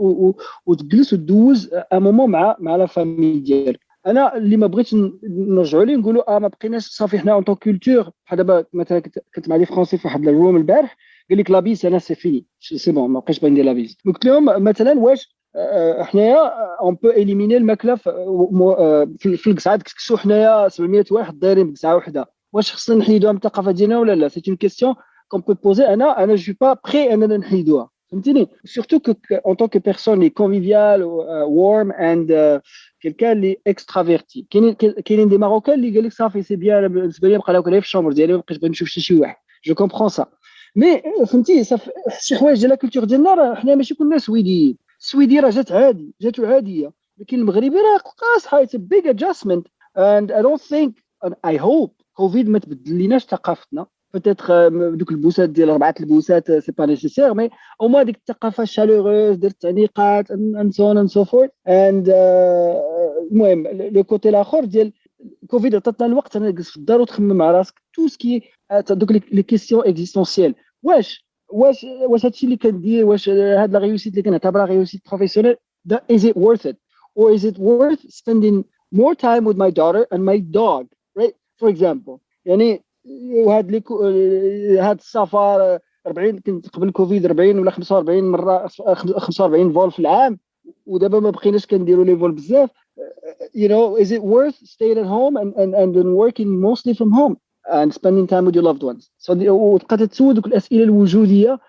وتجلس وتدوز ان مومون مع لا فامي ديالك. انا اللي ما بغيتش نرجعوا ليه نقولوا ما بقيناش صافي حنا اون طون كولتور. بحال دابا مثلا كنت مع دي فرونسي في واحد الروم البارح قال لك لابيس انا سي فيني سي بون ما بقيتش باغي ندير لابيس. قلت لهم مثلا واش حنايا اون بو اليميني الماكله في القصعه تكسو حنايا 700 واحد دايرين بقصعه وحده. واش خصنا نحيدوها من الثقافه ديالنا ولا لا؟ سي اون كيسيون كون بو بوزي. انا جو با بري اننا نحيدوها فهمتيني. سورتو كو ان طون كو بيرسون لي كونفيفيال وورم اند كيلكان لي اكسترافيرتي. كاينين دي ماروكان اللي قال لك صافي سي بيان بالنسبه لي نبقى ناكل في الشومبر ديالي ما بقيتش بغيت نشوف شي واحد. جو كومبرون سا مي فهمتي شي حوايج ديال لا كولتور ديالنا راه حنا ماشي كلنا سويديين. السويدي راه جاتو عاديه لكن المغربي راه قاصحه. اتس بيج ادجستمنت اند اي دونت ثينك اي هوب كوفيد ما تبدل ليناش ثقافتنا. بوتيتر دوك البوسات ديال 4 البوسات سي با نيسيسير مي او ما ديك الثقافه شالوغوز ديال التعنيقات ان سو ان سو فورت اند المهم لو كوتي الاخر ديال كوفيد عطاتنا الوقت انا نجلس في الدار وتخمم مع راسك تو سكي دوك لي كيسيون اكزيستونسيال. واش هادشي اللي كندير واش هاد لا ريوسيت اللي كنعتبرها ريوسيت بروفيسيونيل is it worth it or is it worth spending more time with my daughter and my dog, right? For example يعني وهاد هاد السفر 40 كنت قبل كوفيد 40 ولا 45 مره 45 فول في العام ودابا ما بقيناش كنديروا لي فول بزاف. is it worth staying at home and then working mostly from home and spending time with your loved ones? So وتبقى تتسودك الأسئلة الوجودية.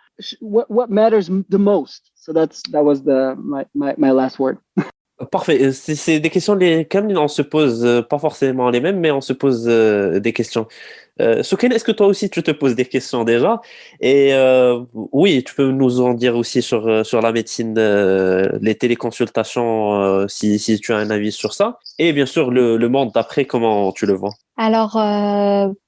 What matters the most? So that was my last word. Parfait. C'est des questions, quand même, on se pose pas forcément les mêmes, mais on se pose des questions. Soukaina, est-ce que toi aussi tu te poses des questions déjà? Et oui, tu peux nous en dire aussi sur la médecine, les téléconsultations, si tu as un avis sur ça. Et bien sûr, le monde d'après, comment tu le vois? Alors,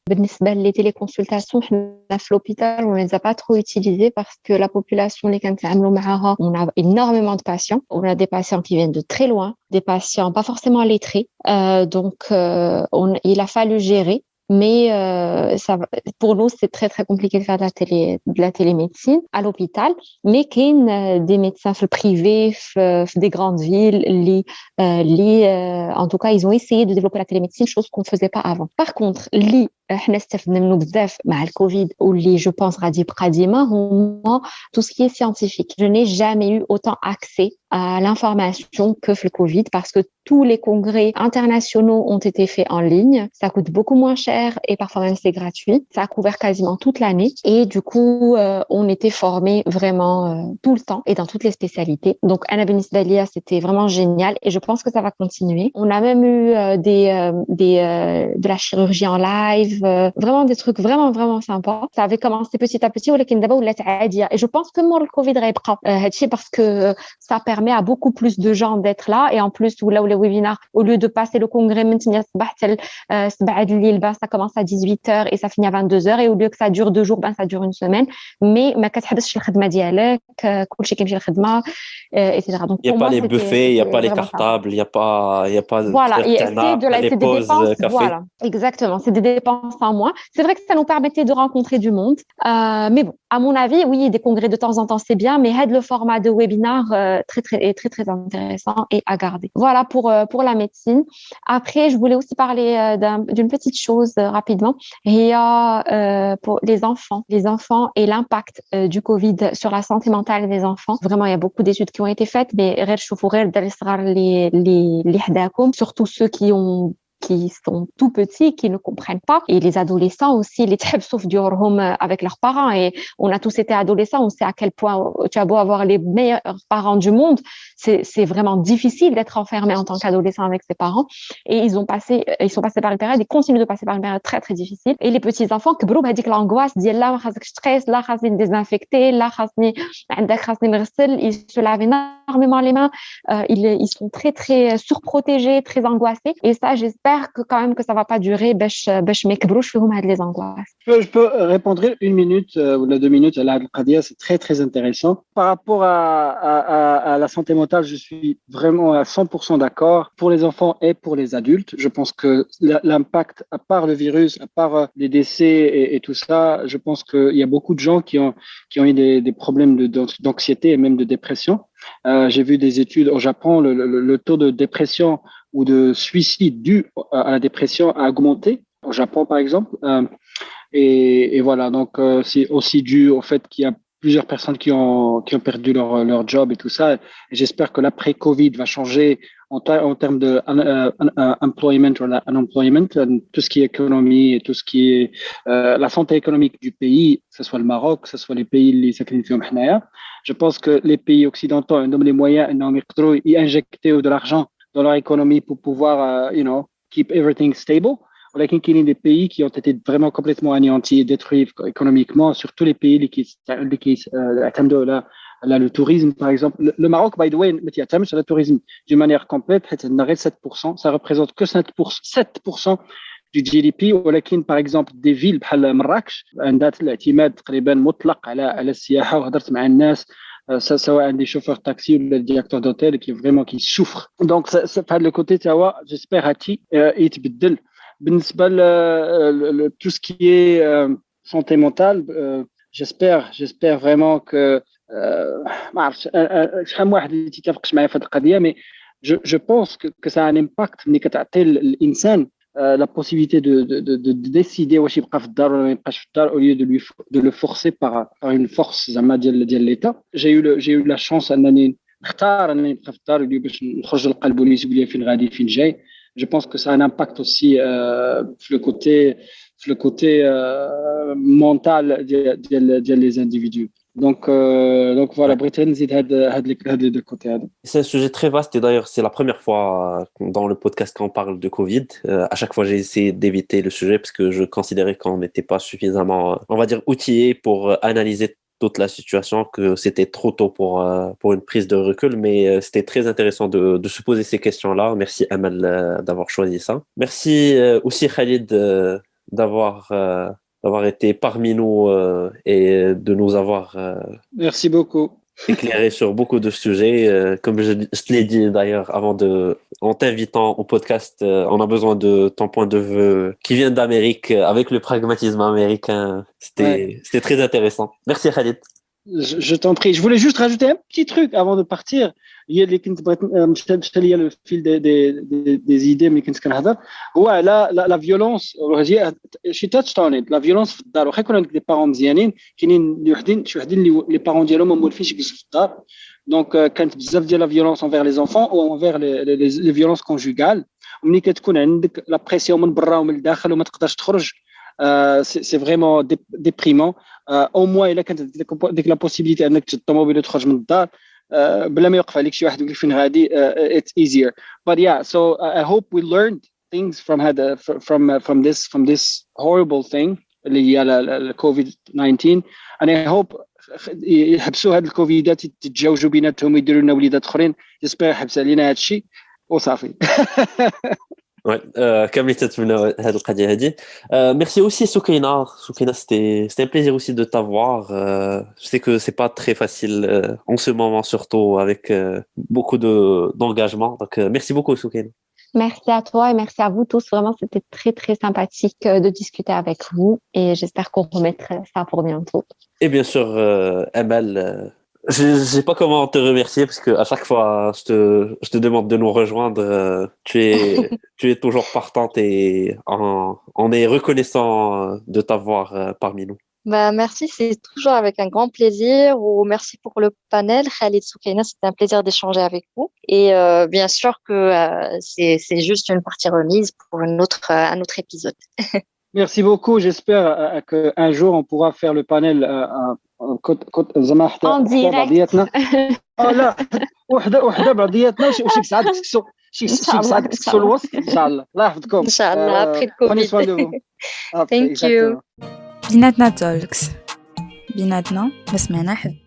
بالنسبة les téléconsultations, حنا في l'hôpital, on les a pas trop utilisées parce que la population اللي كنتعاملوا معاها, on a énormément de patients. On a des patients qui viennent de très loin, des patients pas forcément lettrés. Donc, il a fallu gérer. Mais pour nous, c'est très, très compliqué de faire de la télémédecine à l'hôpital. Mais qu'il y a des médecins privés, des grandes villes, en tout cas, ils ont essayé de développer la télémédecine, chose qu'on ne faisait pas avant. Par contre, احنا استفدنا منه بزاف مع الكوفيد واللي je pense غادي يبقى ديما هما tout ce qui est scientifique. Je n'ai jamais eu autant accès à l'information que le Covid parce que tous les congrès internationaux ont été faits en ligne. Ça coûte beaucoup moins cher et parfois même c'est gratuit. Ça a couvert quasiment toute l'année et du coup, on était formés vraiment tout le temps et dans toutes les spécialités. Donc, Anna Benisbalia, c'était vraiment génial et je pense que ça va continuer. On a même eu de la chirurgie en live, vraiment des trucs vraiment, vraiment sympas. Ça avait commencé petit à petit et je pense que moi, le Covid parce que ça permet à beaucoup plus de gens d'être là et en plus, les webinars, au lieu de passer le congrès, ça commence à 18h et ça finit à 22h et au lieu que ça dure 2 jours, ça dure une semaine. Mais ما كتحبسش الخدمة ديالك, كلشي كيمشي للخدمة, etc. Donc, Il n'y a pas les buffets, il n'y a pas les cartables, il n'y a pas voilà, c'est des dépenses, café. voilà, exactement, c'est des dépenses en moins. C'est vrai que ça nous permettait de rencontrer du monde, mais bon, à mon avis, oui, des congrès de temps en temps, c'est bien, mais le format de webinar très, très, très, très intéressant et à garder. Voilà pour la médecine. Après, je voulais aussi parler d'une petite chose rapidement. Il y a pour les enfants et l'impact du Covid sur la santé mentale des enfants. Vraiment, il y a beaucoup d'études qui ont été faites, mais surtout ceux qui sont tout petits, qui ne comprennent pas. Et les adolescents aussi, les sauf du home avec leurs parents. Et on a tous été adolescents, on sait à quel point tu as beau avoir les meilleurs parents du monde, c'est vraiment difficile d'être enfermé en tant qu'adolescent avec ses parents. Et ils sont passés par une période, ils continuent de passer par une période très, très difficile. Et les petits-enfants, que بروب هذيك l'angoisse, ديال لا خاصك stress, là خاصني désinfecter, là خاصني نغسل, ils se lavent énormément les mains, ils sont très, très surprotégés, très angoissés. Et ça, j'espère que quand même que ça va pas durer باش ما يكبروش فيهم هاد les angoisses. Je peux répondre 1 minute ou 2 minutes à la Qadia, c'est très très intéressant. Par rapport à la santé mentale, je suis vraiment à 100% d'accord pour les enfants et pour les adultes. Je pense que l'impact, à part le virus, à part les décès et tout ça, je pense qu'il y a beaucoup de gens qui ont eu des problèmes d'anxiété et même de dépression. J'ai vu des études au Japon, le taux de dépression ou de suicide dû à la dépression a augmenté au Japon par exemple. Et voilà, donc c'est aussi dû au fait qu'il y a plusieurs personnes qui ont perdu leur job et tout ça. Et j'espère que l'après-Covid va changer en termes de employment ou unemployment, tout ce qui est économie et tout ce qui est la santé économique du pays, que ce soit le Maroc, que ce soit les pays je pense que les pays occidentaux ont les moyens d'y injecter de l'argent dans leur économie pour pouvoir, keep everything stable. ولكن كاينين des pays qui ont été vraiment complètement anéantis, détruits économiquement, surtout les pays qui attendent là le tourisme par exemple. Le Maroc, by the way, ما يعتمدش على le tourisme d'une manière complète, حيت عندنا غير 7%, ça représente que 7% du GDP. ولكن par exemple des villes بحال مراكش عندها الاعتماد تقريبا مطلق على السياحة. وهضرت مع الناس سواء des chauffeurs taxi ou des directeurs d'hôtel qui souffrent. Donc c'est pas le côté تاع j'espère هاتي يتبدل. بالنسبة tout ce qui est santé mentale, j'espère vraiment que ما عرفتش شحال من واحد اللي تيتفقش معايا في هذه القضية, mais je pense que ça a un impact ملي كتعطي الإنسان la possibilité de décider واش يبقى في الدار ولا ما يبقاش في الدار au lieu de le forcer par une force زعما ديال l'État. J'ai eu la chance أنني نختار انني نبقى في الدار اللي باش نخرج نلقى البوليس يقول لي فين غادي فين جاي. جو بونس كو سا ان امباكت اوسي في لو كوتي مونتال ديال لي انديفيدو. دونك فوالا بغيت نزيد هاد لي دو كوتي هذا. C'est un sujet très vaste et d'ailleurs c'est la première fois dans le podcast qu'on parle de Covid. À chaque fois j'ai essayé d'éviter le sujet parce que je considérais qu'on n'était pas suffisamment, on va dire, outillé pour analyser toute la situation, que c'était trop tôt pour une prise de recul, mais c'était très intéressant de se poser ces questions-là. Merci Amal d'avoir choisi ça. Merci aussi Khalid d'avoir été parmi nous et de nous avoir Merci beaucoup. éclairé sur beaucoup de sujets. Comme je te l'ai dit d'ailleurs en t'invitant au podcast, on a besoin de ton point de vue qui vient d'Amérique, avec le pragmatisme américain. C'était très intéressant. Merci Khalid. Je t'en prie. Je voulais juste rajouter un petit truc avant de partir. Il y a le fil des idées, mais qu'est-ce qu'on a dit? Ouais, la violence, she touched on it. La violence في الدار. وخا يكون عندك des parents مزيانين، كاينين شي وحدين اللي les parents ديالهم ما مولفينش يجلسوا في الدار. Donc كانت بزاف ديال la violence envers les enfants ou envers les violences conjugales. وملي كتكون عندك la pression من برا ومن الداخل وما تقدرش تخرج. C'est vraiment déprimant. Au moins il a ديك la possibilité انك الطوموبيل تخرج من الدار بلا ما يوقف عليك شي واحد يقول لك فين غادي. It's easier. But yeah, so I hope we learned things from this horrible thing اللي هي الكوفيد-19, and I hope يحبسوا هاد الكوفيدات يتجاوجوا بيناتهم ويديروا لنا وليدات اخرين. جيسبر يحبس علينا هاد الشيء وصافي. Ouais, كملت تتمنى هذه القضيه هذه. Merci aussi Soukaina, c'était un plaisir aussi de t'avoir. Je sais que c'est pas très facile en ce moment, surtout avec beaucoup d'engagement. Donc merci beaucoup Soukaina. Merci à toi et merci à vous tous. Vraiment, c'était très, très sympathique de discuter avec vous et j'espère qu'on remettra ça pour bientôt. Et bien sûr, Amal, je sais pas comment te remercier parce que à chaque fois je te demande de nous rejoindre. Tu es toujours partante et on est reconnaissant de t'avoir parmi nous. Bah, merci, c'est toujours avec un grand plaisir. Ou merci pour le panel. Khalid, Soukaina, c'était un plaisir d'échanger avec vous. Et bien sûr que c'est juste une partie remise pour un autre épisode. Merci beaucoup. J'espère qu'un jour on pourra faire le panel en direct. لا وحده بعضياتنا وشي ساعات شي ساعات تكسو الوسط ان شاء الله. الله يحفظكم ان شاء الله. après le Covid. Thank you. بيناتنا تولكس. بيناتنا ما سمعنا حد.